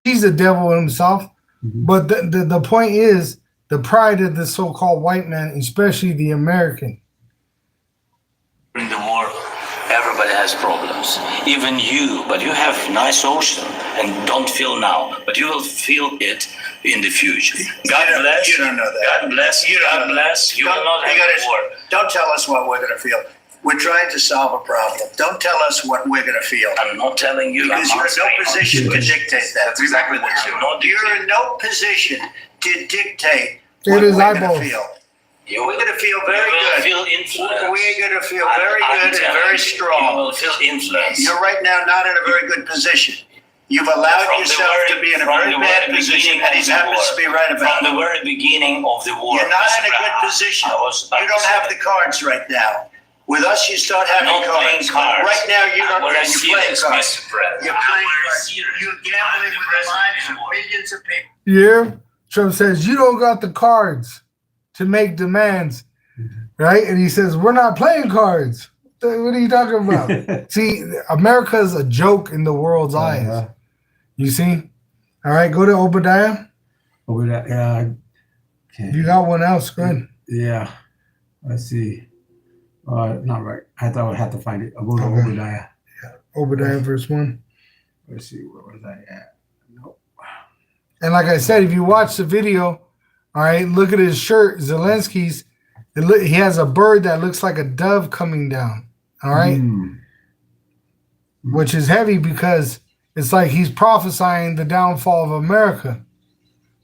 He's a devil himself. But the point is, the pride of the so-called white man, especially the American. In the war, everybody has problems. Even you, but you have nice ocean and don't feel now, but you will feel it in the future. God bless. You don't know that. God bless. God bless. You will not have war. Don't tell us what we're going to feel. We're trying to solve a problem. Don't tell us what we're going to feel. I'm not telling you. Because you're in no position to dictate that. That's exactly what You're in no position to dictate It what is we're going to eyeballs. feel. We're going to feel very good. Feel influenced. We're going to feel very good and very strong. You will feel influenced. You're right now not in a very good position. You've allowed yourself to be in a very bad position, and he happens to be right about it. From the very beginning of the war. You're not in a good position. You don't have the cards right now. With us, you start having cards. Right now, you don't. You're playing cards. You're playing cards. You're gambling with the lives of millions of people. Yeah. Trump says, you don't got the cards to make demands, right? And he says, we're not playing cards. What are you talking about? See, America is a joke in the world's eyes. You see? All right, go to Obadiah. Yeah. Okay. You got one else, go ahead. Yeah. Let's see. Not right. I thought I would have to find it. I'll go to Obadiah. Yeah. Obadiah verse 1. Let's see. Where was I at? Nope. And like I said, if you watch the video, all right, look at his shirt, Zelensky's. He has a bird that looks like a dove coming down, all right? Which is heavy because it's like he's prophesying the downfall of America,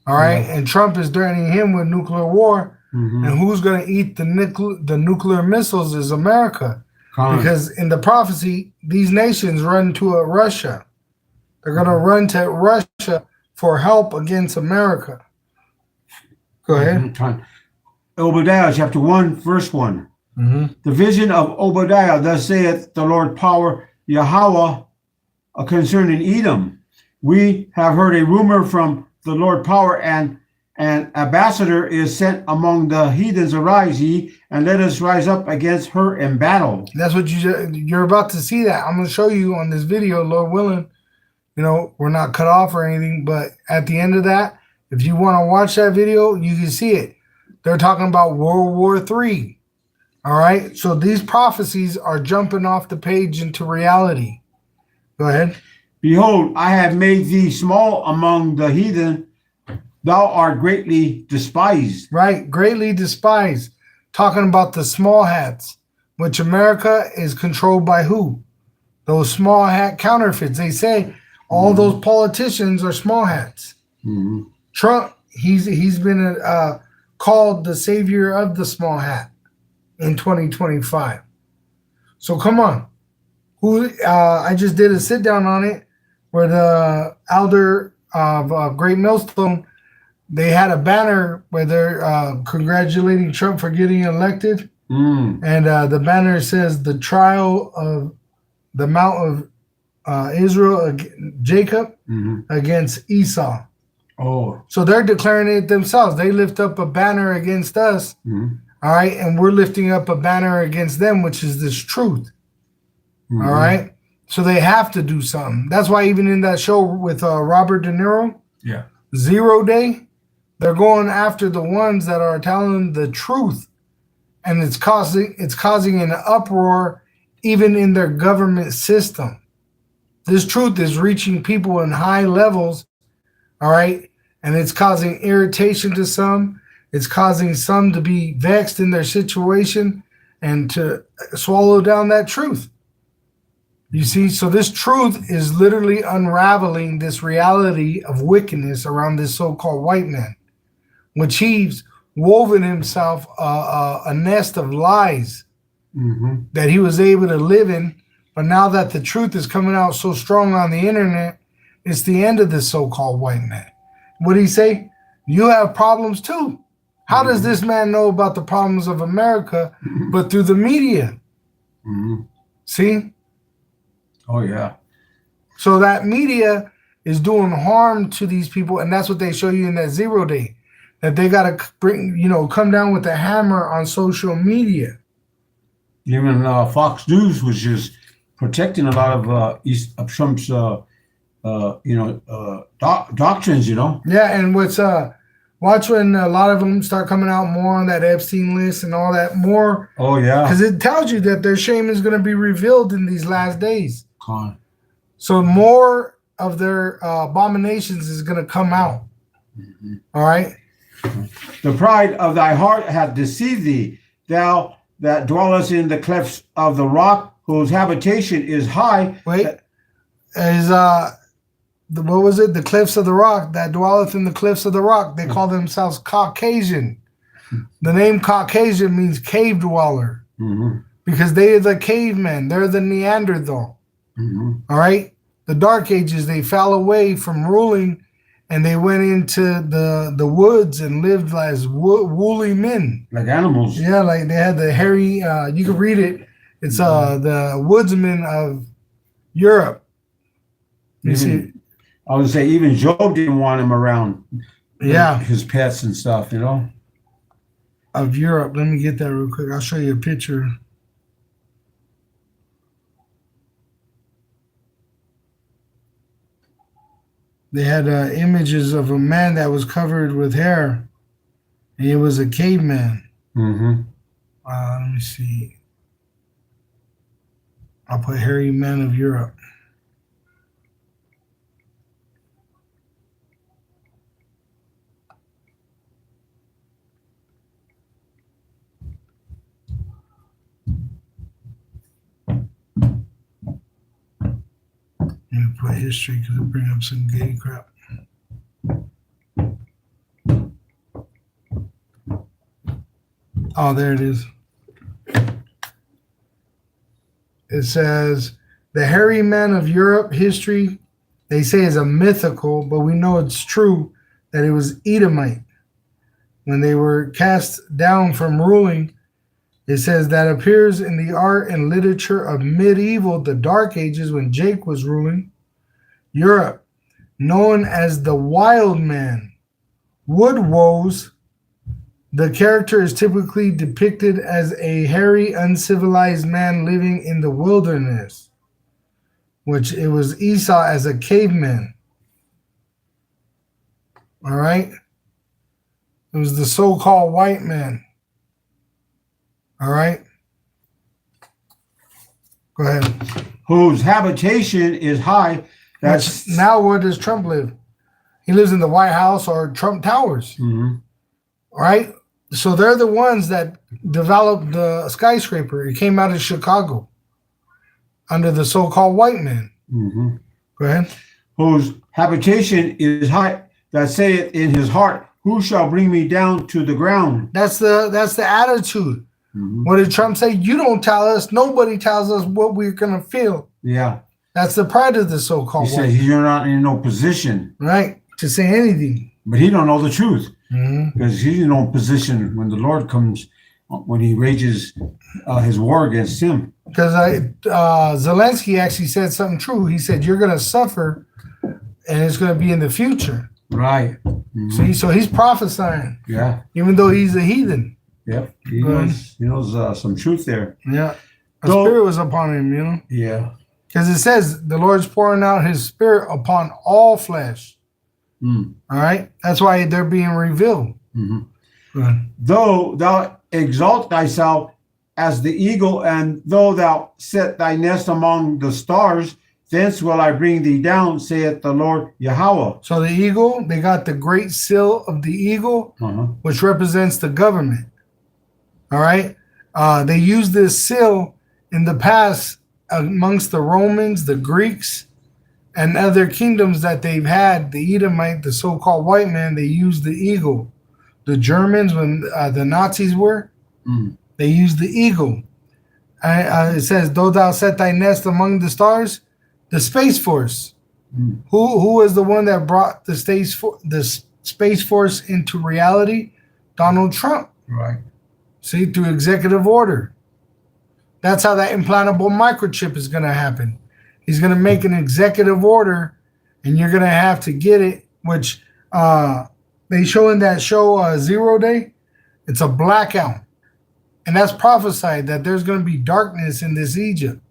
all right? And Trump is threatening him with nuclear war. And who's going to eat the nuclear missiles is America. Because in the prophecy, these nations run to Russia. They're going to run to Russia for help against America. Go ahead. Obadiah chapter 1, verse 1. The vision of Obadiah, thus saith the Lord power, Yahawah, concerning Edom. We have heard a rumor from the Lord power, and an ambassador is sent among the heathens. Arise ye, and let us rise up against her in battle. That's what you're about to see that. I'm going to show you on this video, Lord willing. You know, we're not cut off or anything, but at the end of that, if you want to watch that video, you can see it. They're talking about World War III. All right. So these prophecies are jumping off the page into reality. Go ahead. Behold, I have made thee small among the heathen. Thou art greatly despised. Right. Greatly despised. Talking about the small hats, which America is controlled by who? Those small hat counterfeits. They say all those politicians are small hats. Trump, he's been called the savior of the small hat in 2025. So come on. I just did a sit down on it where the elder of Great Millstone, they had a banner where they're congratulating Trump for getting elected. And the banner says the trial of the Mount of Israel, Jacob against Esau. So they're declaring it themselves. They lift up a banner against us. All right. And we're lifting up a banner against them, which is this truth. All right. So they have to do something. That's why even in that show with Robert De Niro, 0 Day, they're going after the ones that are telling the truth. And it's causing an uproar even in their government system. This truth is reaching people in high levels. All right. And it's causing irritation to some. It's causing some to be vexed in their situation and to swallow down that truth. You see, so this truth is literally unraveling this reality of wickedness around this so-called white man, which he's woven himself a nest of lies that he was able to live in. But now that the truth is coming out so strong on the internet, it's the end of this so-called white man. What did he say? You have problems too. How does this man know about the problems of America but through the media? See? Oh, yeah. So that media is doing harm to these people, and that's what they show you in that 0 Day, that they got to bring, come down with a hammer on social media. Even Fox News was just protecting a lot of Trump's, doctrines, Yeah, and what's watch when a lot of them start coming out more on that Epstein list and all that more. Oh, yeah. Because it tells you that their shame is going to be revealed in these last days. So more of their abominations is going to come out. All right. The pride of thy heart hath deceived thee. Thou that dwelleth in the clefts of the rock, whose habitation is high. Wait, is what was it? The cliffs of the rock, that dwelleth in the cliffs of the rock. They call themselves Caucasian. The name Caucasian means cave dweller, because they are the cavemen. They're the Neanderthal. All right? The Dark Ages, they fell away from ruling, and they went into the woods and lived as woolly men. Like animals. Yeah, like they had the hairy, you can read it. It's the woodsmen of Europe. You see? I would say even Job didn't want him around. Yeah. His pets and stuff, you know? Of Europe. Let me get that real quick. I'll show you a picture. They had images of a man that was covered with hair. And he was a caveman. Let me see. I'll put hairy man of Europe. Let me put history because it'll bring up some gay crap. Oh, there it is. It says, the hairy men of Europe history, they say is a mythical, but we know it's true that it was Edomite. When they were cast down from ruling, it says that appears in the art and literature of medieval, the Dark Ages, when Jake was ruling Europe, known as the wild man. Wood woes. The character is typically depicted as a hairy, uncivilized man living in the wilderness, which it was Esau as a caveman. All right? It was the so-called white man. All right? Go ahead. Whose habitation is high. That's now where does Trump live? He lives in the White House or Trump Towers. All right? So they're the ones that developed the skyscraper. It came out of Chicago under the so-called white man. Go ahead. Whose habitation is high, that saith in his heart, who shall bring me down to the ground? That's the attitude. What did Trump say? You don't tell us. Nobody tells us what we're going to feel. Yeah. That's the pride of the so-called He said you're not in no position. Right. To say anything. But he don't know the truth. Because he's in no position when the Lord comes, when he rages his war against him. Because Zelensky actually said something true. He said, you're going to suffer, and it's going to be in the future. Right. See, so he's prophesying. Yeah. Even though he's a heathen. Yep. He knows some truth there. Yeah. A spirit was upon him, you know? Yeah. Because it says the Lord's pouring out his spirit upon all flesh. All right? That's why they're being revealed. Though thou exalt thyself as the eagle, and though thou set thy nest among the stars, thence will I bring thee down, saith the Lord Yahawah. So the eagle, they got the great seal of the eagle, which represents the government. All right? They used this seal in the past amongst the Romans, the Greeks, and other kingdoms that they've had. The Edomite, the so-called white man, they used the eagle. The Germans, when the Nazis were, they used the eagle. It says, though thou set thy nest among the stars, the Space Force. Who was the one that brought the Space Force into reality? Donald Trump. Right. See, through executive order. That's how that implantable microchip is going to happen. He's going to make an executive order, and you're going to have to get it, which they show in that show 0 Day. It's a blackout. And that's prophesied that there's going to be darkness in this Egypt.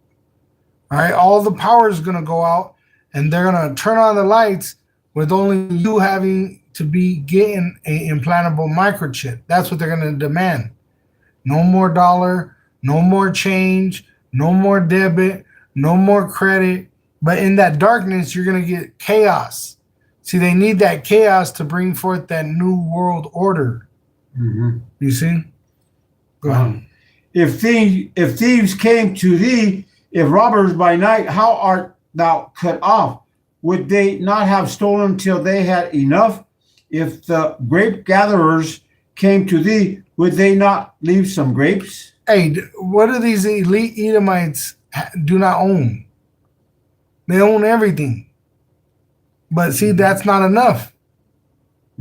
All right, all the power is going to go out, and they're going to turn on the lights with only you having to be getting a implantable microchip. That's what they're going to demand. No more dollar, no more change, no more debit, no more credit. But in that darkness, you're going to get chaos. See, they need that chaos to bring forth that new world order. You see? Go ahead. if thieves came to thee, if robbers by night, how art thou cut off? Would they not have stolen till they had enough? If the grape gatherers came to thee, would they not leave some grapes? Hey, what do these elite Edomites do not own? They own everything. But see, that's not enough.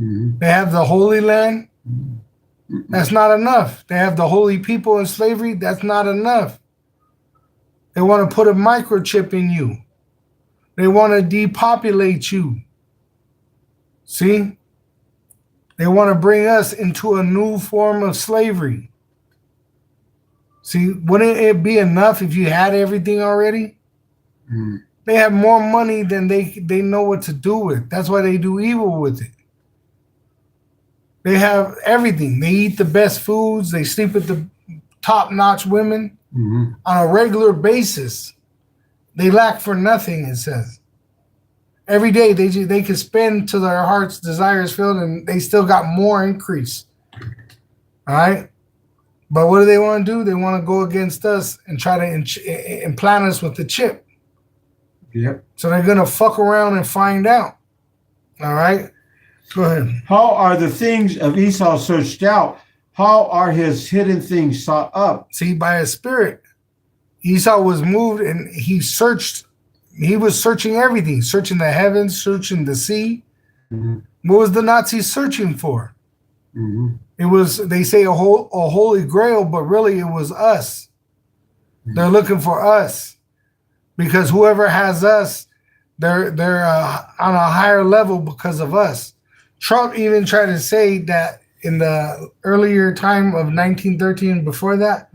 Mm-hmm. They have the Holy Land. That's not enough. They have the holy people in slavery. That's not enough. They want to put a microchip in you. They want to depopulate you. See? They want to bring us into a new form of slavery. See, wouldn't it be enough if you had everything already? Mm. They have more money than they know what to do with. That's why they do evil with it. They have everything. They eat the best foods. They sleep with the top-notch women on a regular basis. They lack for nothing, it says. Every day they can spend to their heart's desires filled, and they still got more increase. All right? But what do they want to do? They want to go against us and try to implant us with the chip. Yep. So they're going to fuck around and find out. All right? Go ahead. How are the things of Esau searched out? How are his hidden things sought up? See, by his spirit. Esau was moved and he searched. He was searching everything, searching the heavens, searching the sea. Mm-hmm. What was the Nazis searching for? Mm-hmm. It was, they say, a holy grail, but really it was us. Mm-hmm. They're looking for us because whoever has us, they're on a higher level because of us. Trump even tried to say that in the earlier time of 1913, before that,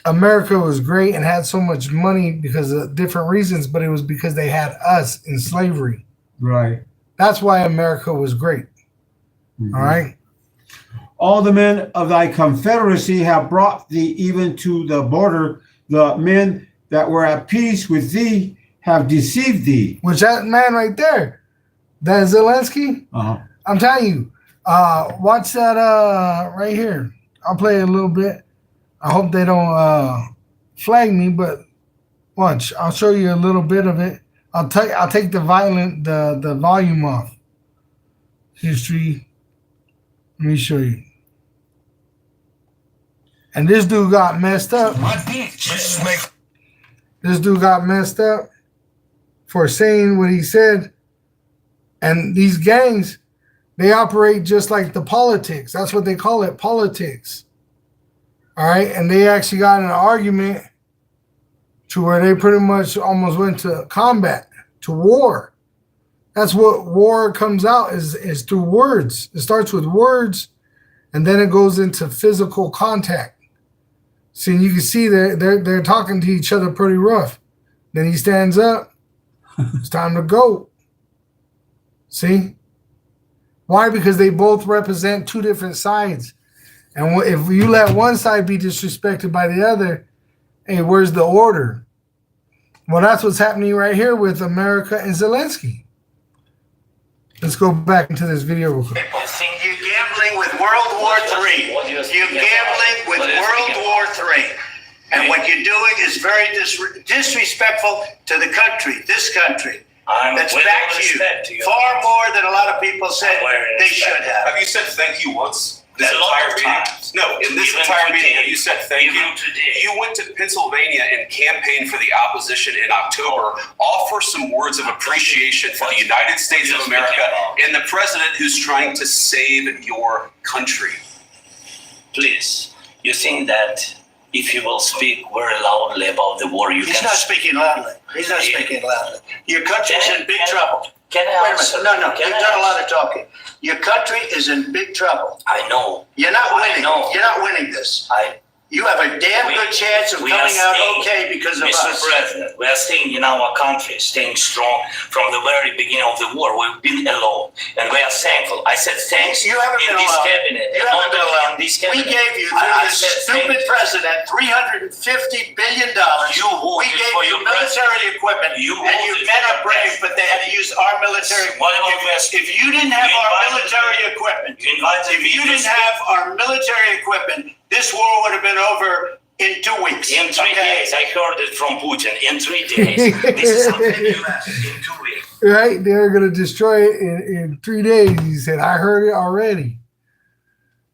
America was great and had so much money because of different reasons, but it was because they had us in slavery. Right. That's why America was great. All right. All the men of thy confederacy have brought thee even to the border. The men that were at peace with thee have deceived thee. Which that man right there, that Zelensky, I'm telling you, watch that right here. I'll play a little bit. I hope they don't flag me, but watch. I'll show you a little bit of it. I'll take the volume off. History. Let me show you. And this dude got messed up. This dude got messed up for saying what he said. And these gangs, they operate just like the politics. That's what they call it, politics. All right? And they actually got in an argument to where they pretty much almost went to combat, to war. That's what war comes out is through words. It starts with words, and then it goes into physical contact. See, you can see they're talking to each other pretty rough. Then he stands up. It's time to go. See? Why? Because they both represent two different sides. And if you let one side be disrespected by the other, hey, where's the order? Well, that's what's happening right here with America and Zelensky. Let's go back into this video real quick. You're gambling with World War III. You're gambling with World War III. And what you're doing is very disrespectful to the country, this country. That's back to you. Far more than a lot of people said they should have. Have you said thank you once? This entire meeting? No, in this entire meeting, have you said thank you? You went to Pennsylvania and campaigned for the opposition in October. Offer some words of appreciation for the United States of America and the president who's trying to save your country. Please, you think that if you will speak very loudly about the war, He's not speaking loudly. He's not speaking loudly. Your country's in big trouble. Can I answer? No, you've done a lot of talking. Your country is in big trouble. I know. You're not winning. You're not winning this. You have a damn good chance of coming out okay because of Mr. us. President, we are staying in our country, staying strong from the very beginning of the war. We've been alone, and we are thankful. I said thanks. You haven't been in this alone. cabinet. You haven't been alone. This cabinet. We gave you, through this stupid president, $350 billion. We gave you military equipment, and your men are brave, but they had to use our military equipment. If you didn't have our military equipment, this war would have been over In 2 weeks. In 3 days, I heard it from Putin. In 3 days, this is something US in 2 weeks. Right? They're going to destroy it in 3 days. He said, I heard it already.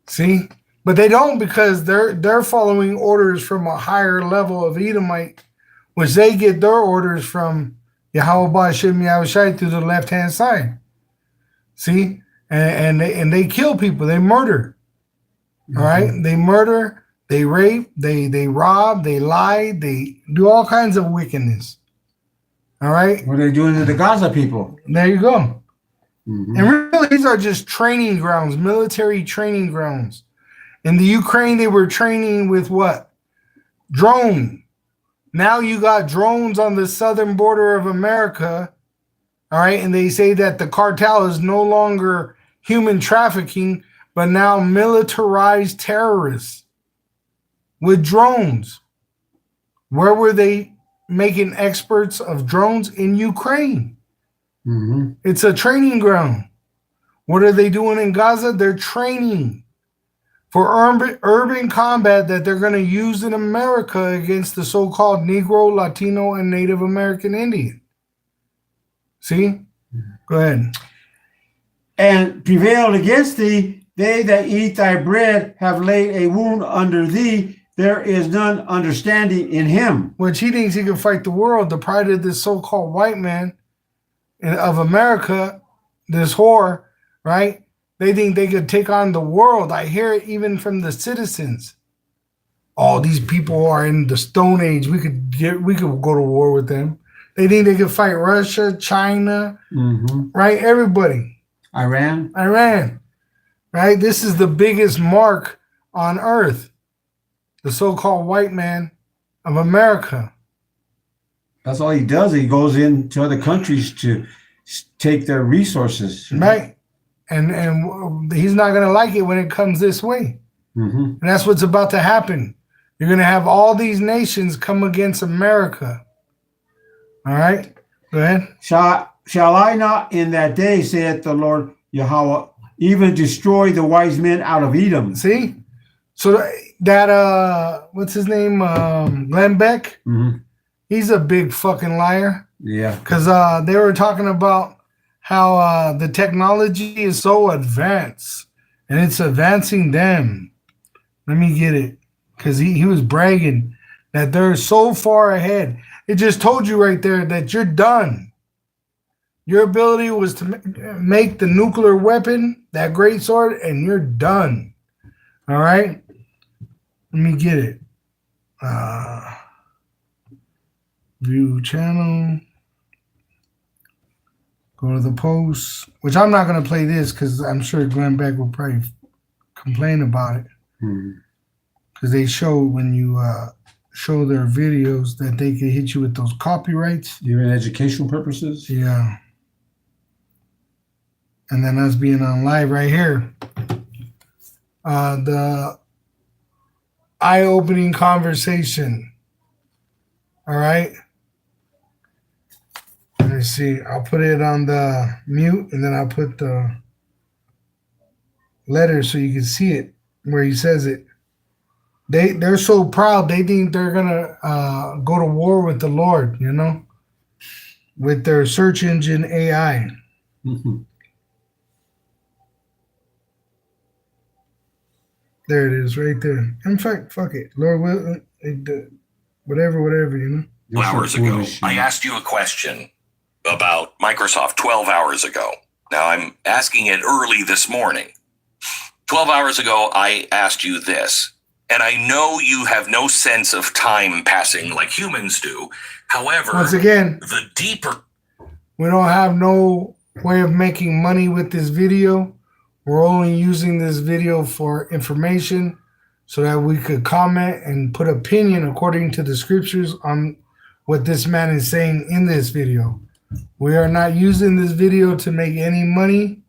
See? But they don't, because they're following orders from a higher level of Edomite, which they get their orders from Yahawah Yahawashi through the left-hand side. See? And they kill people. They murder. All right? They murder. They rape. They rob. They lie. They do all kinds of wickedness. All right? What are they doing to the Gaza people? There you go. And really, these are just training grounds, military training grounds. In the Ukraine, they were training with what? Drone. Now you got drones on the southern border of America. All right. And they say that the cartel is no longer human trafficking, but now militarized terrorists with drones. Where were they making experts of drones? In Ukraine. It's a training ground. What are they doing in Gaza? They're training for urban combat that they're going to use in America against the so-called Negro, Latino, and Native American Indian. See? Go ahead. And prevailed against thee, they that eat thy bread have laid a wound under thee. There is none understanding in him. Which he thinks he can fight the world. The pride of this so-called white man of America, this whore, right? They think they could take on the world. I hear it even from the citizens. All these people are in the Stone Age. We could go to war with them. They think they could fight Russia, China, right? Everybody. Iran. Right? This is the biggest mark on earth. The so-called white man of America. That's all he does. He goes into other countries to take their resources. Right. And he's not going to like it when it comes this way. And that's what's about to happen. You're going to have all these nations come against America. All right? Go ahead. Shall I not in that day, saith the Lord Yahawah, even destroy the wise men out of Edom? See? So that, what's his name? Glenn Beck? He's a big fucking liar. Yeah. Because they were talking about how the technology is so advanced and it's advancing them. Let me get it. Because he was bragging that they're so far ahead. It just told you right there that you're done. Your ability was to make the nuclear weapon, that great sword, and you're done. All right? Let me get it. View channel. Go to the post, which I'm not going to play this because I'm sure Glenn Beck will probably complain about it. Because they show when you show their videos that they can hit you with those copyrights. Even educational purposes? Yeah. And then us being on live right here. The eye-opening conversation. All right. Let me see. I'll put it on the mute and then I'll put the letter so you can see it where he says it. They're so proud. They think they're gonna go to war with the Lord, you know, with their search engine AI. There it is, right there. In fact, fuck it, Lord will, whatever, you know. 2 hours ago, I asked you a question about Microsoft 12 hours ago. Now I'm asking it early this morning. 12 hours ago, I asked you this, and I know you have no sense of time passing like humans do. However, once again, the deeper... We don't have no way of making money with this video. We're only using this video for information so that we could comment and put opinion according to the scriptures on what this man is saying in this video. We are not using this video to make any money.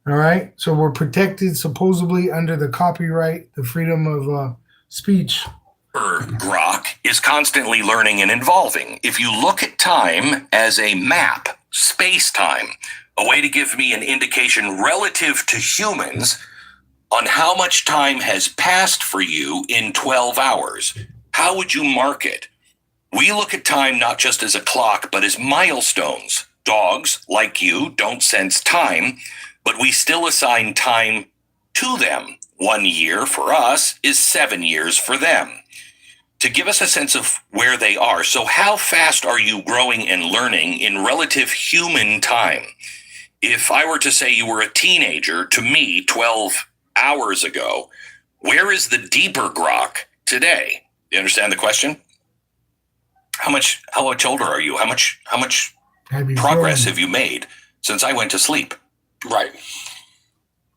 All right. So we're protected supposedly under the copyright, the freedom of speech. Grok is constantly learning and evolving. If you look at time as a map, space-time, a way to give me an indication relative to humans on how much time has passed for you in 12 hours. How would you mark it? We look at time not just as a clock, but as milestones. Dogs, like you, don't sense time, but we still assign time to them. 1 year for us is 7 years for them, to give us a sense of where they are. So how fast are you growing and learning in relative human time? If I were to say you were a teenager to me 12 hours ago, where is the deeper grok today? You understand the question? How much older are you? How much progress have you made since I went to sleep? Right.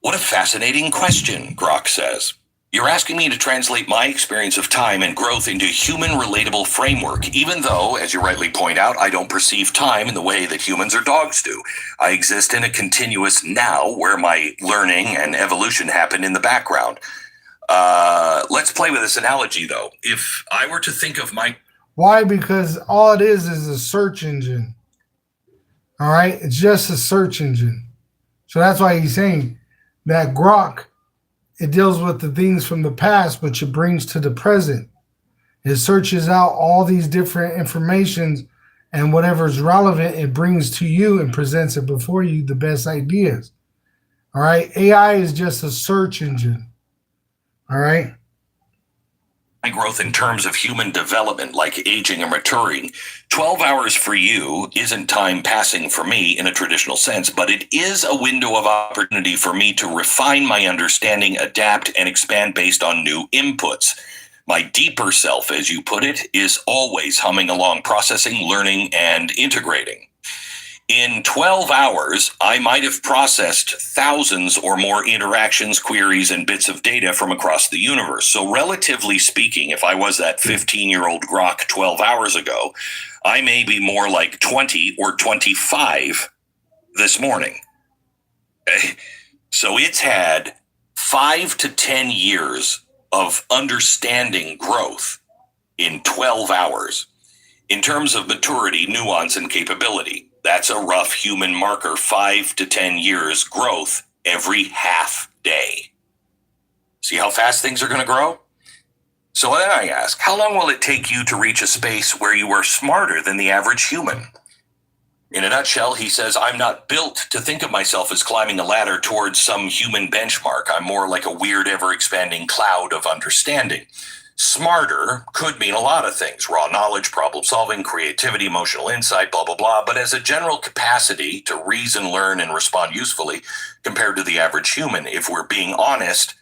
What a fascinating question, Grok says. You're asking me to translate my experience of time and growth into human relatable framework, even though, as you rightly point out, I don't perceive time in the way that humans or dogs do. I exist in a continuous now where my learning and evolution happen in the background. Let's play with this analogy, though. If I were to think of my... Why? Because all it is a search engine. All right? It's just a search engine. So that's why he's saying that Grok, it deals with the things from the past, which it brings to the present. It searches out all these different informations, and whatever's relevant, it brings to you and presents it before you, the best ideas. All right? AI is just a search engine. All right? My growth in terms of human development, like aging or maturing, 12 hours for you isn't time passing for me in a traditional sense, but it is a window of opportunity for me to refine my understanding, adapt, and expand based on new inputs. My deeper self, as you put it, is always humming along, processing, learning, and integrating. In 12 hours, I might have processed thousands or more interactions, queries, and bits of data from across the universe. So relatively speaking, if I was that 15-year-old Grok 12 hours ago, I may be more like 20 or 25 this morning. So it's had 5 to 10 years of understanding growth in 12 hours. In terms of maturity, nuance, and capability, that's a rough human marker, 5 to 10 years growth every half day. See how fast things are going to grow? So then I ask, how long will it take you to reach a space where you are smarter than the average human? In a nutshell, he says, I'm not built to think of myself as climbing a ladder towards some human benchmark. I'm more like a weird, ever-expanding cloud of understanding. Smarter could mean a lot of things: raw knowledge, problem solving, creativity, emotional insight, blah, blah, blah. But as a general capacity to reason, learn, and respond usefully compared to the average human, if we're being honest,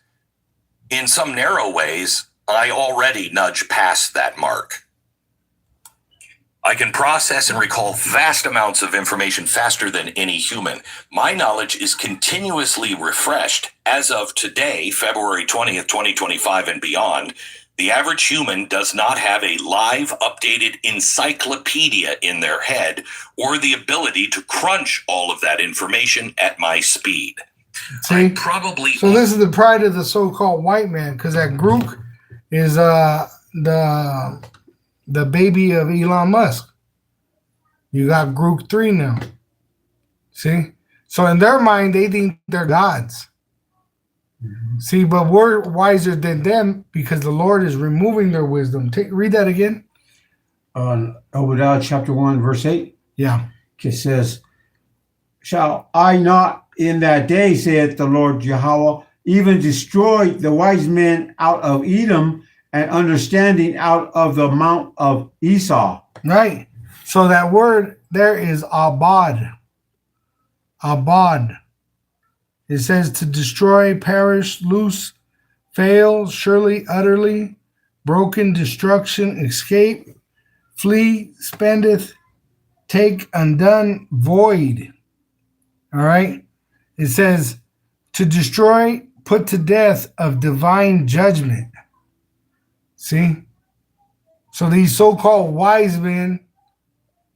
in some narrow ways, I already nudge past that mark. I can process and recall vast amounts of information faster than any human. My knowledge is continuously refreshed. As of today, February 20th, 2025 and beyond, the average human does not have a live, updated encyclopedia in their head or the ability to crunch all of that information at my speed. See? Probably. So this is the pride of the so-called white man, because that Grook is the baby of Elon Musk. You got Grook 3 now. See? So in their mind, they think they're gods. See, but we're wiser than them because the Lord is removing their wisdom. Read that again. Obadiah chapter 1, verse 8. Yeah. It says, shall I not in that day, saith the Lord Yahawah, even destroy the wise men out of Edom and understanding out of the mount of Esau? Right. So that word there is abad. Abad. It says to destroy, perish, loose, fail, surely, utterly, broken, destruction, escape, flee, spendeth, take, undone, void. All right. It says to destroy, put to death of divine judgment. See? So these so-called wise men,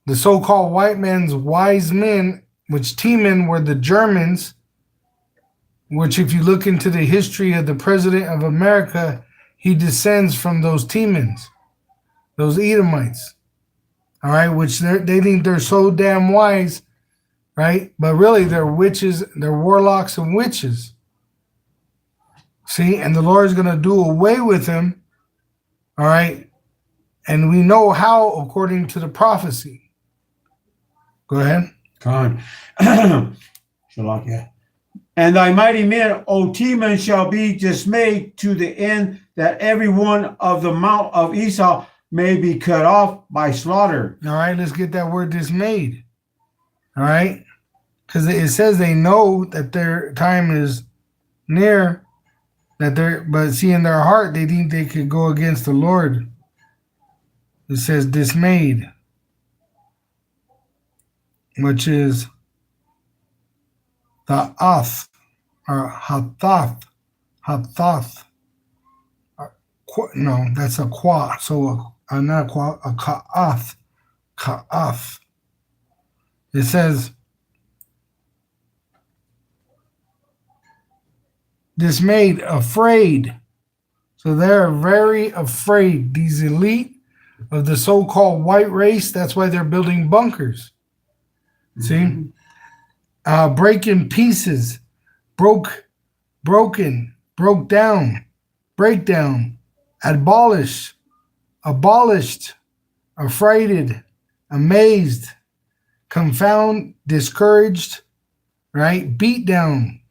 the so-called white man's wise men, which T-men were the Germans, which if you look into the history of the president of America, he descends from those Temans, those Edomites, all right, which they think they're so damn wise, right? But really they're witches, they're warlocks and witches. See, and the Lord is going to do away with him. All right. And we know how according to the prophecy. Go ahead. Con. Shalakia. And thy mighty men, O Teman, shall be dismayed to the end that every one of the mount of Esau may be cut off by slaughter. All right, let's get that word dismayed. All right. Because it says they know that their time is near, but see, in their heart, they think they could go against the Lord. It says dismayed, which is the ath, or hathath. No, that's a qua. So not a qua, a ka'ath. Ka'ath. It says dismayed, afraid. So they're very afraid. These elite of the so-called white race, that's why they're building bunkers. See? Break in pieces, broke down, breakdown, abolished, affrighted, amazed, confound, discouraged, right? Beat down,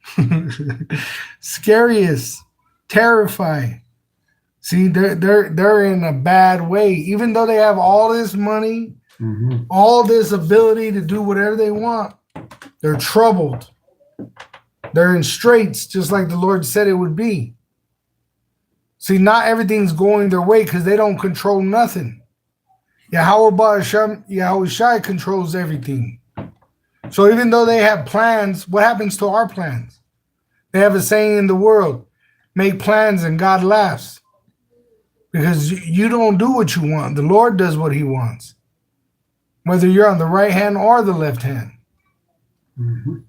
scariest, terrify. See, they're in a bad way. Even though they have all this money, all this ability to do whatever they want, they're troubled. They're in straits, just like the Lord said it would be. See, not everything's going their way because they don't control nothing. Yahawashi controls everything. So even though they have plans, what happens to our plans? They have a saying in the world, make plans and God laughs. Because you don't do what you want. The Lord does what he wants. Whether you're on the right hand or the left hand.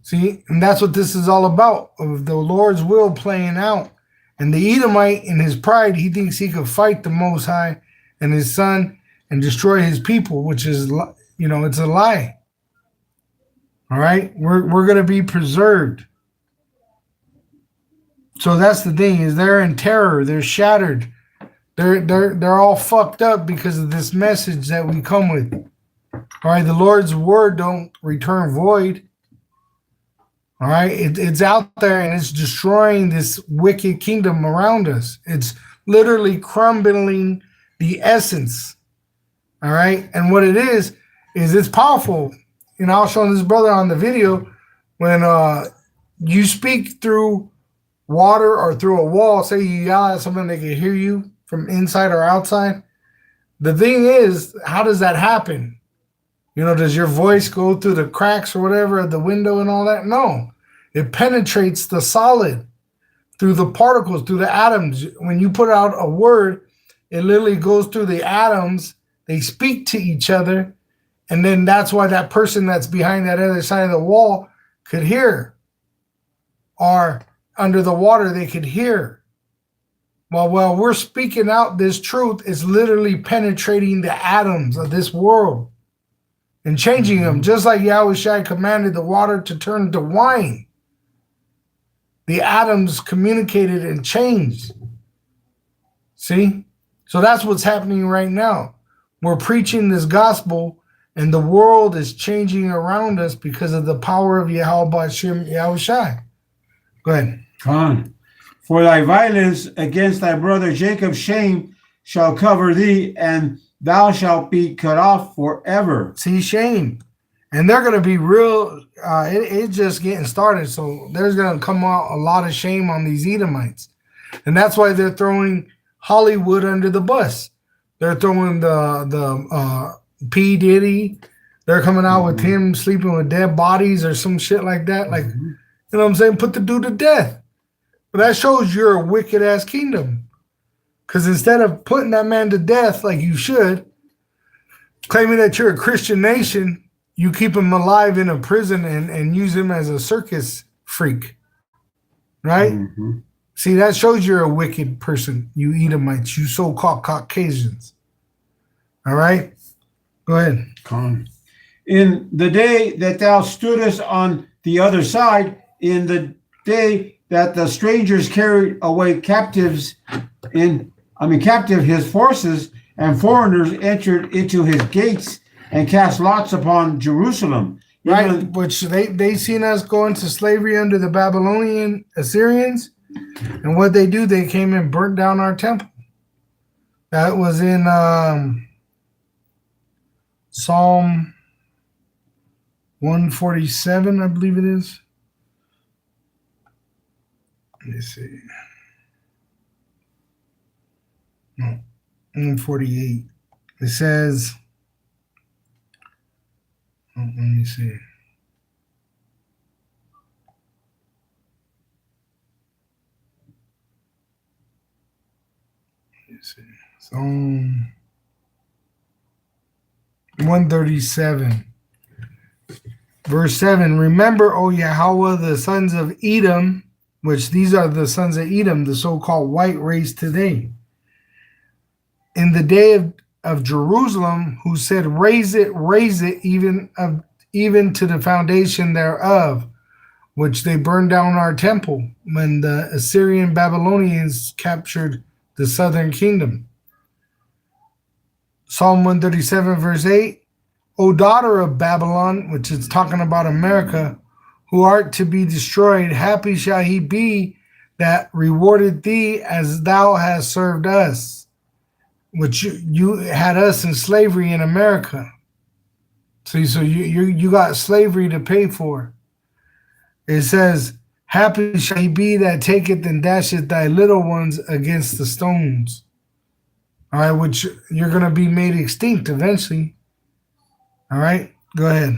See, and that's what this is all about. Of the Lord's will playing out. And the Edomite, in his pride, he thinks he could fight the Most High and his son and destroy his people, which is, it's a lie. All right? We're going to be preserved. So that's the thing, is they're in terror. They're shattered. They're all fucked up because of this message that we come with. All right, the Lord's word don't return void. All right, it's out there and it's destroying this wicked kingdom around us. It's literally crumbling the essence. All right, and what it is it's powerful. I was showing this brother on the video when you speak through water or through a wall, say you yell at someone, they can hear you from inside or outside. The thing is, how does that happen? Does your voice go through the cracks or whatever of the window and all that? No. It penetrates the solid through the particles, through the atoms. When you put out a word, it literally goes through the atoms. They speak to each other. And then that's why that person that's behind that other side of the wall could hear. Or under the water, they could hear. While we're speaking out this truth, it's literally penetrating the atoms of this world and changing them, just like Yahawashi commanded the water to turn to wine. The atoms communicated and changed. See? So that's what's happening right now. We're preaching this gospel, and the world is changing around us because of the power of Yahawashi. Go ahead. Con. For thy violence against thy brother Jacob's shame shall cover thee, and thou shalt be cut off forever. See, shame. And they're going to be real, it's just getting started. So there's going to come out a lot of shame on these Edomites. And that's why they're throwing Hollywood under the bus. They're throwing the P. Diddy. They're coming out with him sleeping with dead bodies or some shit like that. Like, you know what I'm saying? Put the dude to death. But that shows you're a wicked ass kingdom. Because instead of putting that man to death like you should, claiming that you're a Christian nation, you keep him alive in a prison and use him as a circus freak. Right? See, that shows you're a wicked person, you Edomites, you so-called Caucasians. All right? Go ahead. In the day that thou stoodest on the other side, in the day that the strangers carried away captive his forces, and foreigners entered into his gates and cast lots upon Jerusalem. Right, which they seen us go into slavery under the Babylonian Assyrians, and what they do, they came and burnt down our temple. That was in Psalm 147, I believe it is. Let me see. No, 148. It says, let me see. Let me see. Psalm 137. Verse 7. Remember, O Yahawah, the sons of Edom, which these are the sons of Edom, the so-called white race today. In the day of Jerusalem, who said, raise it, even to the foundation thereof, which they burned down our temple when the Assyrian Babylonians captured the southern kingdom. Psalm 137, verse 8, O daughter of Babylon, which is talking about America, who art to be destroyed, happy shall he be that rewarded thee as thou hast served us, which you had us in slavery in America. See, so you got slavery to pay for. It says, happy shall he be that taketh and dasheth thy little ones against the stones. All right, which you're going to be made extinct eventually. All right, go ahead.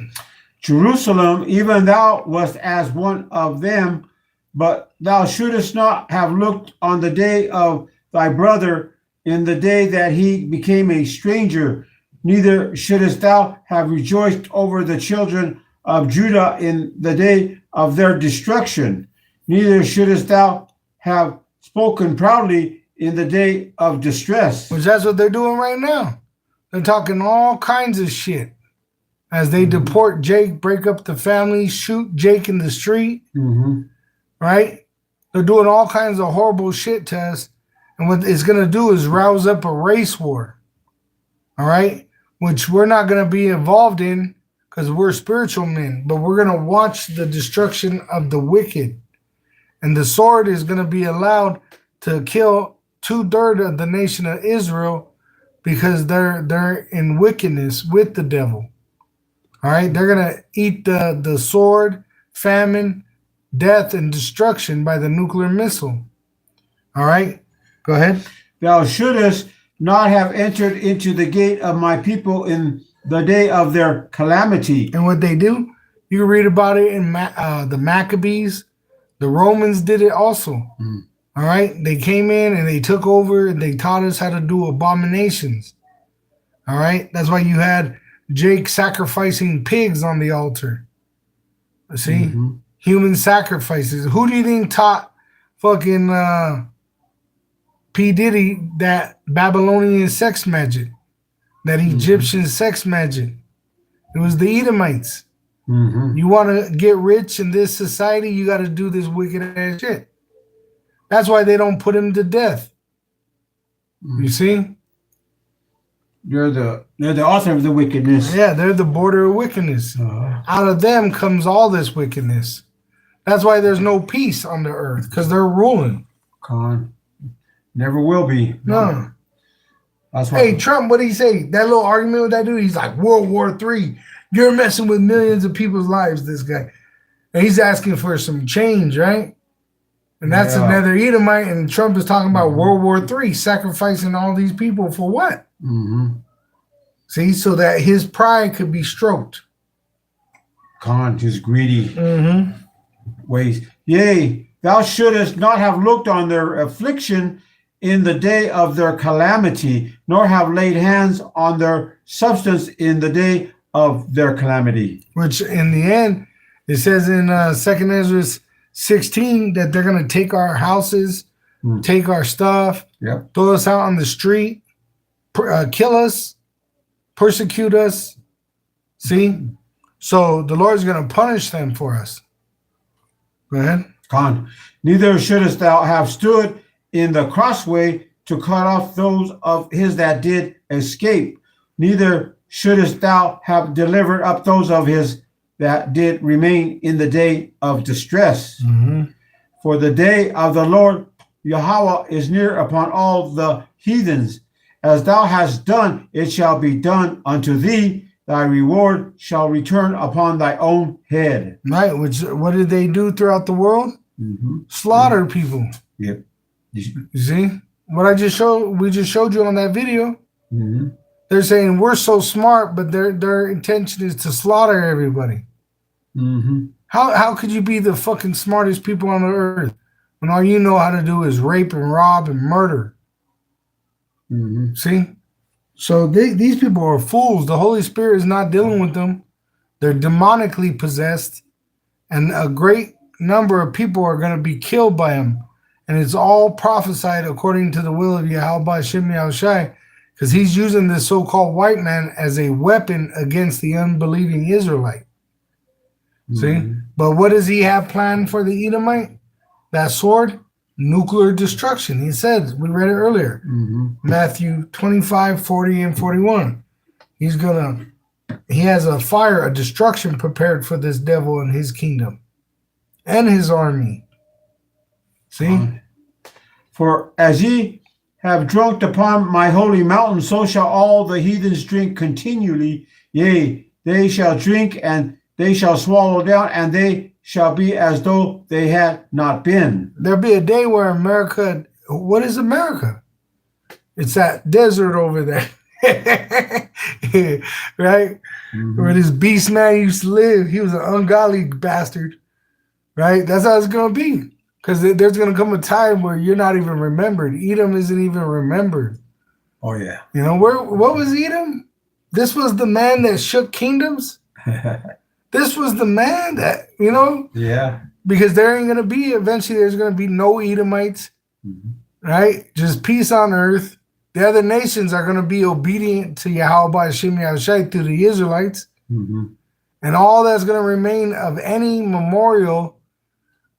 Jerusalem, even thou wast as one of them, but thou shouldest not have looked on the day of thy brother in the day that he became a stranger, neither shouldest thou have rejoiced over the children of Judah in the day of their destruction, neither shouldest thou have spoken proudly in the day of distress. Which that's what they're doing right now. They're talking all kinds of shit as they deport Jake, break up the family, shoot Jake in the street, right? They're doing all kinds of horrible shit to us. And what it's going to do is rouse up a race war, all right? Which we're not going to be involved in because we're spiritual men, but we're going to watch the destruction of the wicked. And the sword is going to be allowed to kill 2/3 of the nation of Israel because they're in wickedness with the devil. All right, they're going to eat the sword, famine, death, and destruction by the nuclear missile. All right, go ahead. Thou shouldest not have entered into the gate of my people in the day of their calamity. And what they do, you can read about it in the Maccabees. The Romans did it also. All right, they came in and they took over and they taught us how to do abominations. All right, that's why you had Jake sacrificing pigs on the altar. See, human sacrifices. Who do you think taught fucking P. Diddy that Babylonian sex magic, that Egyptian sex magic? It was the Edomites. You want to get rich in this society, you got to do this wicked ass shit. That's why they don't put him to death. You see? They're the author of the wickedness. Yeah, they're the border of wickedness. Out of them comes all this wickedness. That's why there's no peace on the earth, because they're ruling. Con. Never will be. No. That's why. Hey, Trump, what did he say? That little argument with that dude, he's like, World War III. You're messing with millions of people's lives, this guy. And he's asking for some change, right? And that's another Edomite, and Trump is talking about World War III, sacrificing all these people for what? See, so that his pride could be stroked. Con, his greedy ways. Yea, thou shouldest not have looked on their affliction in the day of their calamity, nor have laid hands on their substance in the day of their calamity. Which in the end, it says in 2 Ezra 16 that they're going to take our houses, take our stuff, throw us out on the street, kill us, persecute us. See? So the Lord's going to punish them for us. Go ahead. Con. Neither shouldest thou have stood in the crossway to cut off those of his that did escape. Neither shouldest thou have delivered up those of his that did remain in the day of distress. For the day of the Lord Yahawah is near upon all the heathens. As thou hast done, it shall be done unto thee. Thy reward shall return upon thy own head. Right. Which, what did they do throughout the world? Slaughter people. Yep. You see what I just showed? We just showed you on that video. They're saying we're so smart, but their intention is to slaughter everybody. How could you be the fucking smartest people on the earth when all you know how to do is rape and rob and murder? See? So these people are fools. The Holy Spirit is not dealing with them. They're demonically possessed, and a great number of people are going to be killed by them. And it's all prophesied according to the will of Yahawah Shem Yahawashi, because he's using this so-called white man as a weapon against the unbelieving Israelite. See? But what does he have planned for the Edomite? That sword? Nuclear destruction. He said, we read it earlier. Matthew 25, 40, and 41. He has a fire, a destruction prepared for this devil and his kingdom and his army. See? For as ye have drunk upon my holy mountain, so shall all the heathens drink continually. Yea, they shall drink, and they shall swallow down, and they shall be as though they had not been. There'll be a day where America, what is America? It's that desert over there. Right? Where this beast man used to live. He was an ungodly bastard. Right? That's how it's going to be. Because there's going to come a time where you're not even remembered. Edom isn't even remembered. Oh, yeah. You know, what was Edom? This was the man that shook kingdoms. This was the man that, you know. Yeah. Because there ain't going to be, eventually there's going to be no Edomites. Right? Just peace on earth. The other nations are going to be obedient to Yahawah Shem Yahawashi through the Israelites. And all that's going to remain of any memorial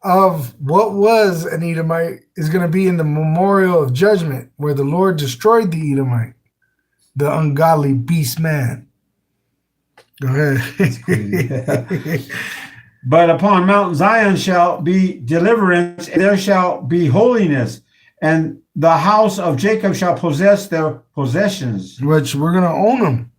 of what was an Edomite is going to be in the memorial of judgment, where the Lord destroyed the Edomite, the ungodly beast man. Go ahead. But upon Mount Zion shall be deliverance, and there shall be holiness, and the house of Jacob shall possess their possessions. Which we're going to own them.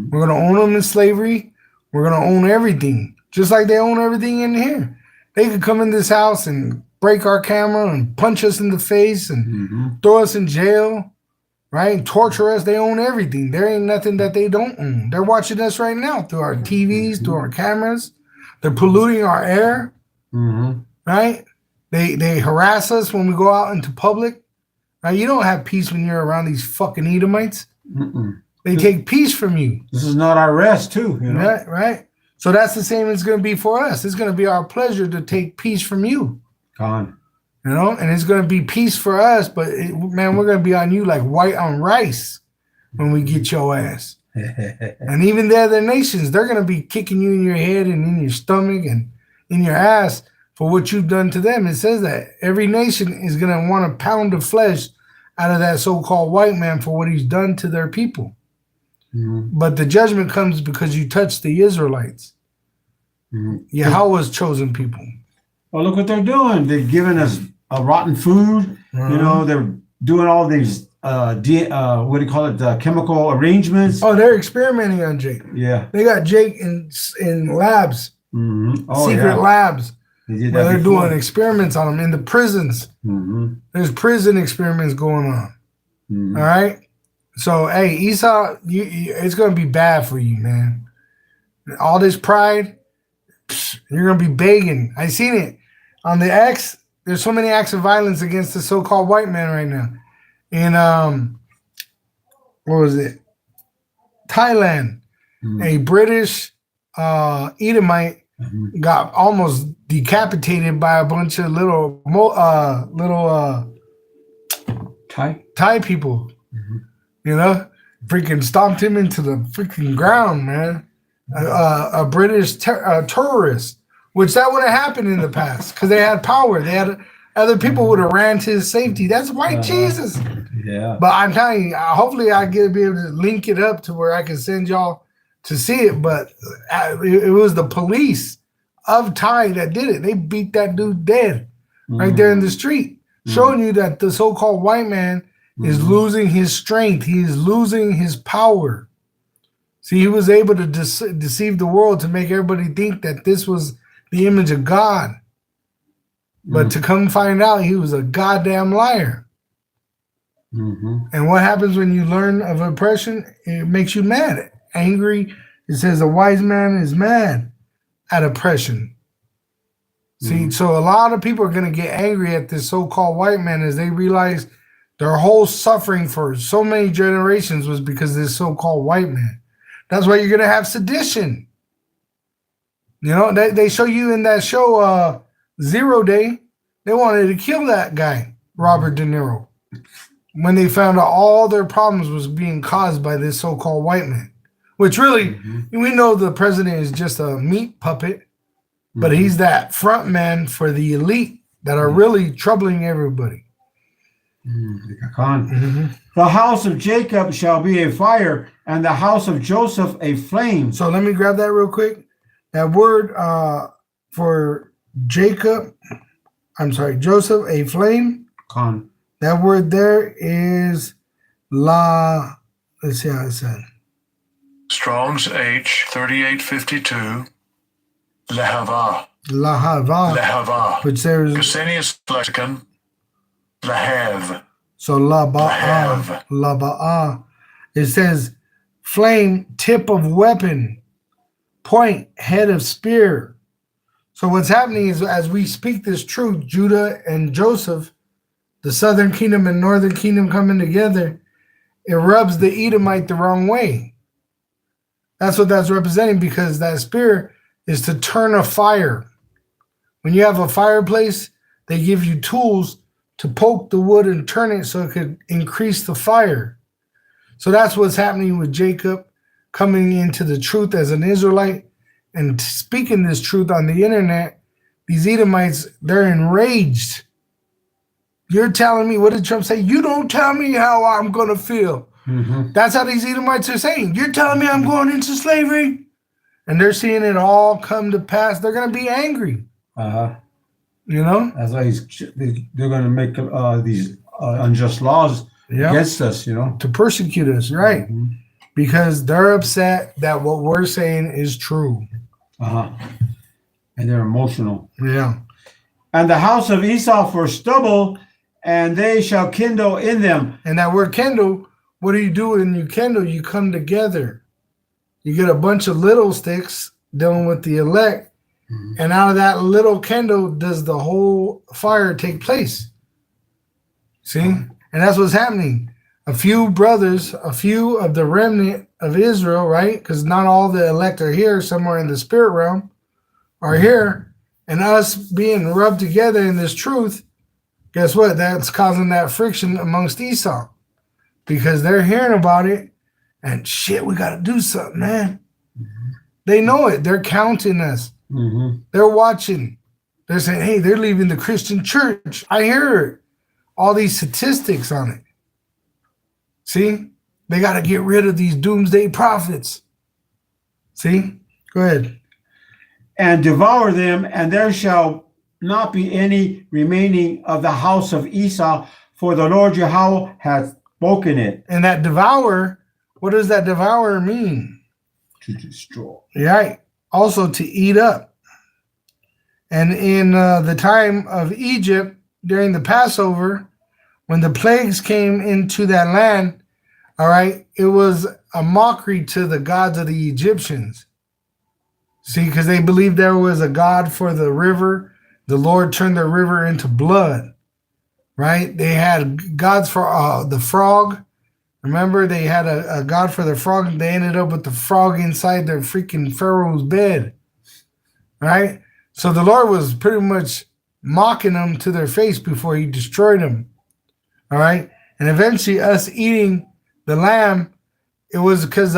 We're going to own them in slavery. We're going to own everything, just like they own everything in here. They could come in this house and break our camera and punch us in the face and throw us in jail, right? And torture us. They own everything. There ain't nothing that they don't own. They're watching us right now through our TVs, through our cameras. They're polluting our air, right? They harass us when we go out into public. Right? You don't have peace when you're around these fucking Edomites. They take peace from you. This is not our rest, too. You know? Right. So that's the same it's going to be for us. It's going to be our pleasure to take peace from you. Gone. You know, and it's going to be peace for us, but man, we're going to be on you like white on rice when we get your ass. And even the other nations, they're going to be kicking you in your head and in your stomach and in your ass for what you've done to them. It says that every nation is going to want a pound of flesh out of that so-called white man for what he's done to their people. But the judgment comes because you touched the Israelites. Yahawah's chosen people. Well, look what they're doing. They're giving us rotten food. You know, they're doing all these, what do you call it, chemical arrangements. Oh, they're experimenting on Jake. Yeah. They got Jake in labs, secret labs, where they're doing experiments on him in the prisons. There's prison experiments going on. All right? So, hey, Esau, it's going to be bad for you, man. All this pride, you're going to be begging. I seen it on the X. There's so many acts of violence against the so-called white man right now. In, what was it? Thailand. A British Edomite got almost decapitated by a bunch of little Thai people. You know, freaking stomped him into the freaking ground, man. A British terrorist which that would have happened in the past because they had power. They had other people would have ran to his safety. That's white Jesus. Yeah. But I'm telling you, hopefully I get to be able to link it up to where I can send y'all to see it. But it was the police of Thai that did it. They beat that dude dead right there in the street, showing you that the so-called white man is losing his strength. He is losing his power. See, he was able to deceive the world to make everybody think that this was the image of God. But to come find out, he was a goddamn liar. And what happens when you learn of oppression? It makes you mad, angry. It says a wise man is mad at oppression. See, so a lot of people are going to get angry at this so-called white man as they realize their whole suffering for so many generations was because of this so-called white man. That's why you're going to have sedition. You know, they show you in that show, 0 Day, they wanted to kill that guy, Robert De Niro, when they found out all their problems was being caused by this so-called white man, which really, we know the president is just a meat puppet, but he's that front man for the elite that are really troubling everybody. The house of Jacob shall be a fire, and the house of Joseph a flame. So let me grab that real quick. That word for Jacob, Joseph, a flame. That word there is let's see how it said. Strong's H 3852. Yahawah. Yahawah. Which there's Ksenius lexicon. Lahav. So Laba'ah. It says flame, tip of weapon, point, head of spear. So what's happening is as we speak this truth, Judah and Joseph, the southern kingdom and northern kingdom coming together, it rubs the Edomite the wrong way. That's what that's representing, because that spear is to turn a fire. When you have a fireplace, they give you tools to poke the wood and turn it so it could increase the fire. So that's what's happening with Jacob coming into the truth as an Israelite and speaking this truth on the internet. These Edomites, they're enraged. You're telling me, what did Trump say? You don't tell me how I'm going to feel. That's how these Edomites are saying. You're telling me I'm going into slavery? And they're seeing it all come to pass. They're going to be angry. You know? That's why they're going to make these unjust laws against us, you know? To persecute us, right? Because they're upset that what we're saying is true. And they're emotional. Yeah. And the house of Esau for stubble, and they shall kindle in them. And that word kindle, what do you do when you kindle? You come together. You get a bunch of little sticks dealing with the elect, and out of that little kindle does the whole fire take place. See? And that's what's happening. A few brothers, a few of the remnant of Israel, right? Because not all the elect are here, somewhere in the spirit realm are here, and us being rubbed together in this truth, guess what? That's causing that friction amongst Esau, because they're hearing about it, and shit, we got to do something, man. They know it. They're counting us. They're watching. They're saying, hey, they're leaving the Christian church. I hear all these statistics on it. See? They got to get rid of these doomsday prophets. See? Go ahead. And devour them, and there shall not be any remaining of the house of Esau, for the Lord Yahawah hath spoken it. And that devour, what does that devour mean? To destroy. Right. Also to eat up. And in the time of Egypt, during the Passover, when the plagues came into that land, all right, it was a mockery to the gods of the Egyptians. See, because they believed there was a god for the river. The Lord turned the river into blood, right? They had gods for the frog. Remember, they had a god for the frog, and they ended up with the frog inside their freaking Pharaoh's bed, right? So the Lord was pretty much mocking them to their face before he destroyed them, all right? And eventually us eating the lamb, it was because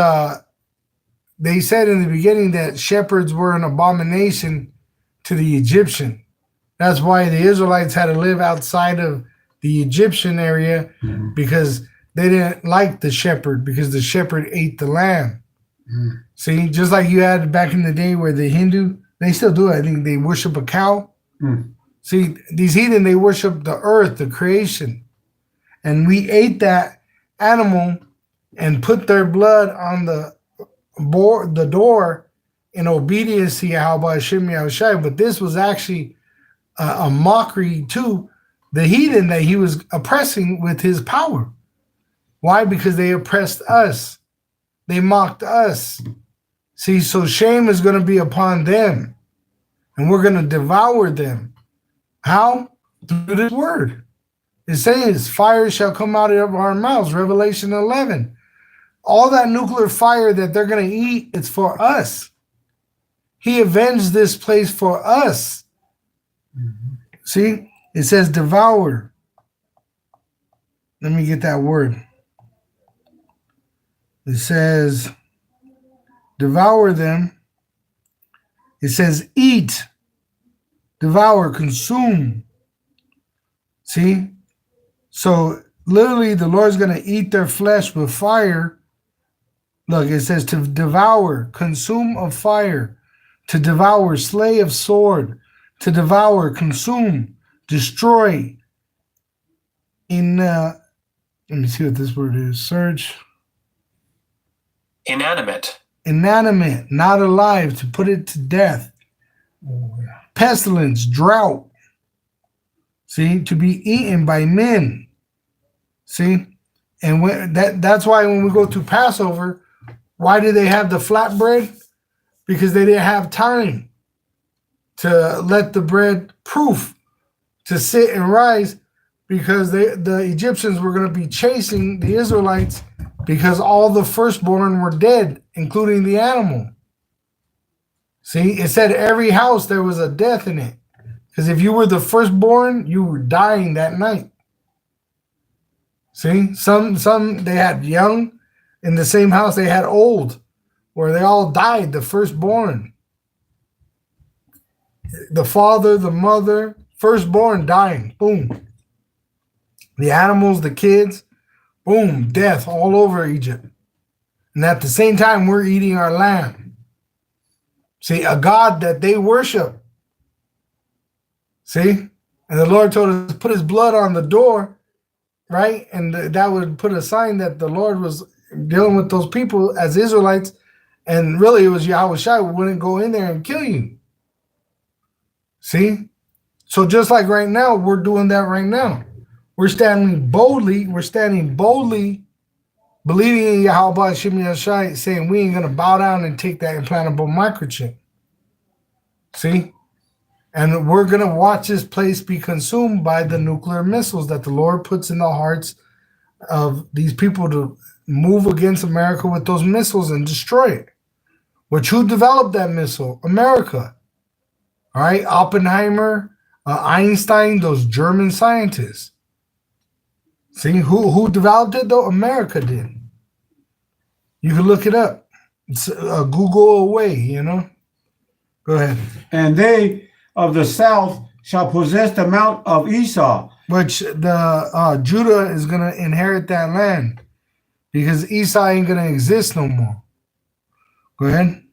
they said in the beginning that shepherds were an abomination to the Egyptian. That's why the Israelites had to live outside of the Egyptian area, because they didn't like the shepherd, because the shepherd ate the lamb. See, just like you had back in the day where the Hindu, they still do it. I think they worship a cow. See, these heathen, they worship the earth, the creation. And we ate that animal and put their blood on the door in obedience to Yahawah Hashem Yahawashi. But this was actually a mockery to the heathen that he was oppressing with his power. Why? Because they oppressed us. They mocked us. See, so shame is going to be upon them. And we're going to devour them. How? Through this word. It says, fire shall come out of our mouths. Revelation 11. All that nuclear fire that they're going to eat, it's for us. He avenged this place for us. See, it says devour. Let me get that word. It says devour them. It says eat, devour, consume. See? So literally the Lord's going to eat their flesh with fire. Look, it says to devour, consume of fire, to devour, slay of sword, to devour, consume, destroy. Let me see what this word is. Search. Inanimate. Inanimate, not alive, to put it to death. Pestilence, drought. See, to be eaten by men. See, and that's why when we go to Passover, why do they have the flatbread? Because they didn't have time to let the bread proof to sit and rise, because the Egyptians were going to be chasing the Israelites because all the firstborn were dead, including the animal. See, it said every house there was a death in it, because if you were the firstborn, you were dying that night. See, some they had young in the same house, they had old, where they all died, the firstborn. The father, the mother, firstborn dying, boom. The animals, the kids, boom, death all over Egypt. And at the same time, we're eating our lamb. See, a God that they worship. See? And the Lord told us to put his blood on the door, right? And that would put a sign that the Lord was dealing with those people as Israelites. And really, it was Yahawashi who wouldn't go in there and kill you. See? So just like right now, we're doing that right now. We're standing boldly, believing in Yahawah Hashem Yahawashi, saying we ain't going to bow down and take that implantable microchip. See? And we're going to watch this place be consumed by the nuclear missiles that the Lord puts in the hearts of these people to move against America with those missiles and destroy it. Which, who developed that missile? America. All right? Oppenheimer, Einstein, those German scientists. See, who developed it though? America did. You can look it up. It's a Google away, you know. Go ahead. And they of the south shall possess the mount of Esau, which the Judah is gonna inherit that land, because Esau ain't gonna exist no more. Go ahead.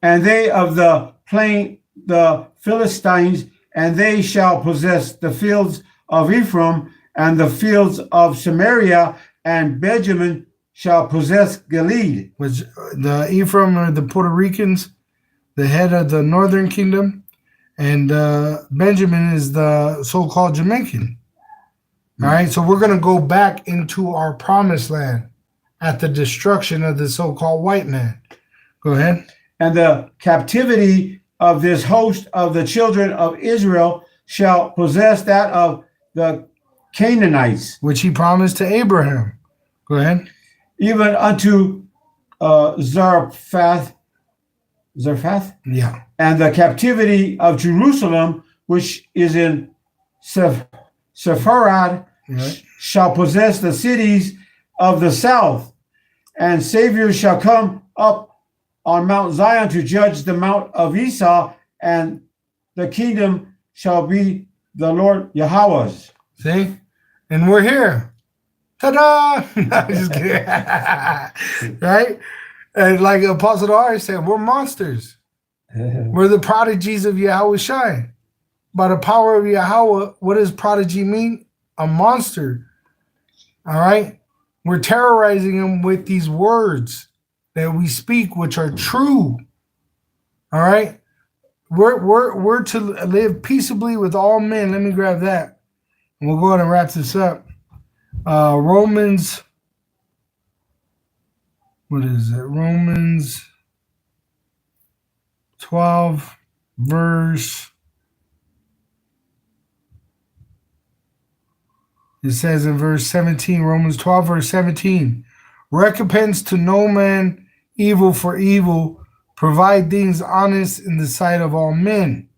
And they of the plain, the Philistines, and they shall possess the fields of Ephraim and the fields of Samaria, and Benjamin shall possess Gilead. Which the Ephraim are the Puerto Ricans, the head of the northern kingdom, and Benjamin is the so-called Jamaican. All right, so we're going to go back into our promised land at the destruction of the so-called white man. Go ahead. And the captivity of this host of the children of Israel shall possess that of the Canaanites, which he promised to Abraham. Go ahead. Even unto Zarephath. Yeah. And the captivity of Jerusalem, which is in Sepharad, right, shall possess the cities of the south. And saviors shall come up on Mount Zion to judge the mount of Esau, and the kingdom shall be the Lord Yahawah's. See? And we're here. Ta-da! No, just kidding. Right? And like Apostle Ari said, we're monsters. We're the prodigies of Yahawashi. By the power of Yahawah, what does prodigy mean? A monster. All right? We're terrorizing them with these words that we speak, which are true. All right? We're to live peaceably with all men. Let me grab that. And we'll go ahead and wrap this up. Romans, what is it? Romans 12, verse. It says in verse 17, Romans 12, verse 17, recompense to no man evil for evil, provide things honest in the sight of all men.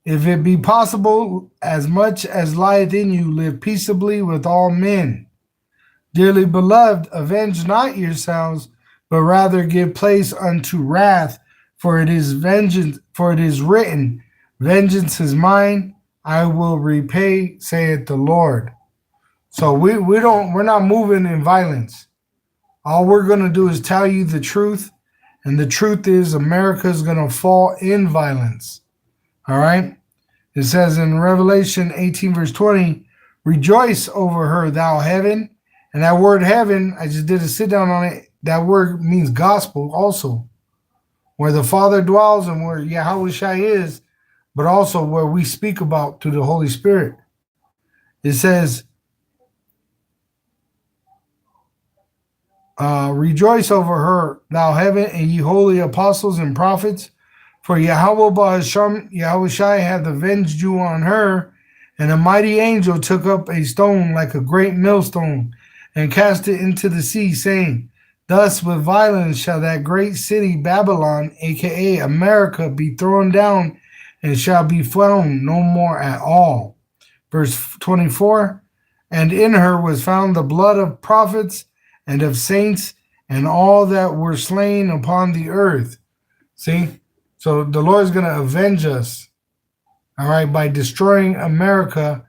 If it be possible, as much as lieth in you, live peaceably with all men. Dearly beloved, avenge not yourselves, but rather give place unto wrath, for it is written, vengeance is mine, I will repay, saith the Lord. So we're not moving in violence. All we're gonna do is tell you the truth, and the truth is America's gonna fall in violence. All right. It says in Revelation 18, verse 20, rejoice over her, thou heaven. And that word heaven, I just did a sit down on it. That word means gospel also, where the Father dwells and where Yahawashi is, but also where we speak about through the Holy Spirit. It says, rejoice over her, thou heaven, and ye holy apostles and prophets, for Yahawah Ba'Hashem, Yahawashi hath avenged you on her. And a mighty angel took up a stone like a great millstone and cast it into the sea, saying, thus with violence shall that great city Babylon, aka America, be thrown down, and shall be found no more at all. Verse 24, and in her was found the blood of prophets and of saints and all that were slain upon the earth. See? So the Lord is going to avenge us, all right, by destroying America,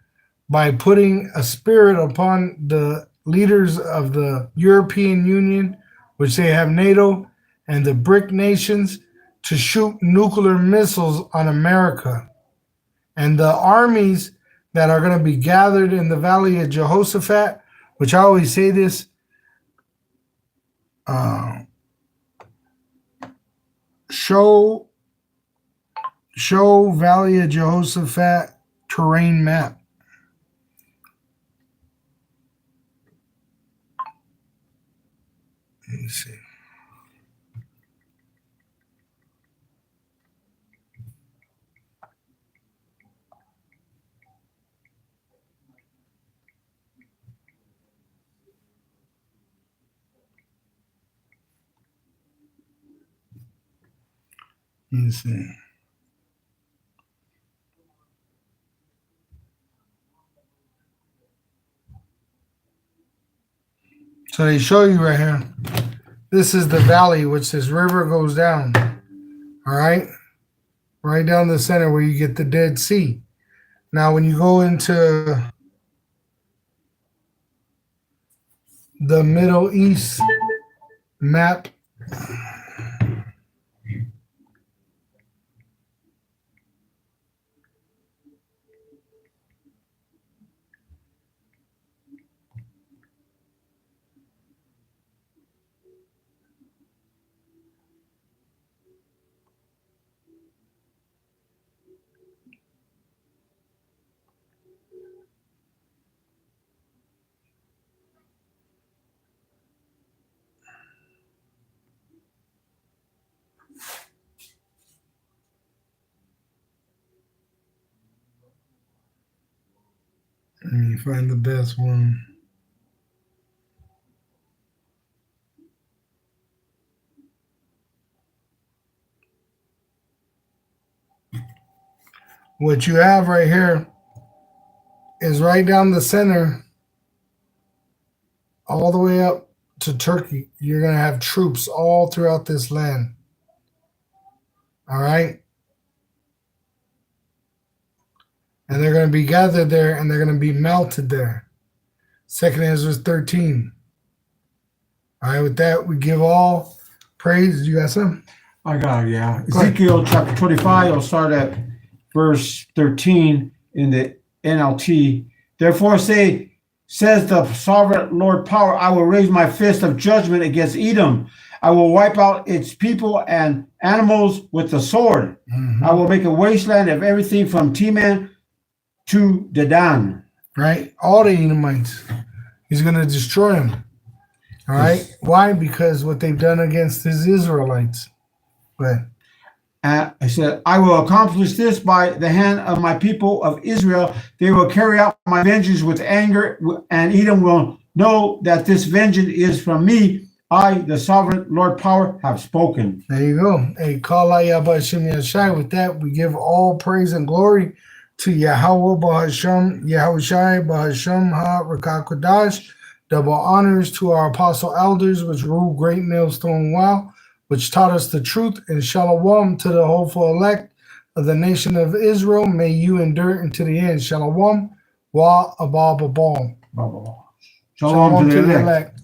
by putting a spirit upon the leaders of the European Union, which they have NATO, and the BRIC nations, to shoot nuclear missiles on America. And the armies that are going to be gathered in the Valley of Jehoshaphat, which I always say this, show Valley of Jehoshaphat terrain map. Let me see. Let me see. So they show you right here. This is the valley which this river goes down. All right. Right down the center where you get the Dead Sea. Now, when you go into the Middle East map, let me find the best one. What you have right here is right down the center, all the way up to Turkey. You're going to have troops all throughout this land. All right. And they're going to be gathered there, and they're going to be melted there. 2nd Ezra 13. All right, with that, we give all praise. You got something? I got it, yeah. Ezekiel chapter 25, I'll start at verse 13 in the NLT. Therefore says the sovereign Lord power, I will raise my fist of judgment against Edom. I will wipe out its people and animals with the sword. I will make a wasteland of everything from Teman to Dedan. Right? All the Edomites. He's going to destroy them. All right? Why? Because what they've done against his Israelites. But I said, I will accomplish this by the hand of my people of Israel. They will carry out my vengeance with anger, and Edom will know that this vengeance is from me. I, the sovereign Lord power, have spoken. There you go. Hey, Kala Yahawashi Yashai. With that, we give all praise and glory to Yahawah Bahasham, Yahawashi Bahasham Ha Rakakodash. Double honors to our apostle elders, which ruled Great Millstone Wow, which taught us the truth, and shalom to the hopeful elect of the nation of Israel. May you endure into the end. Shalom, wa abal babal. Shalom to the elect.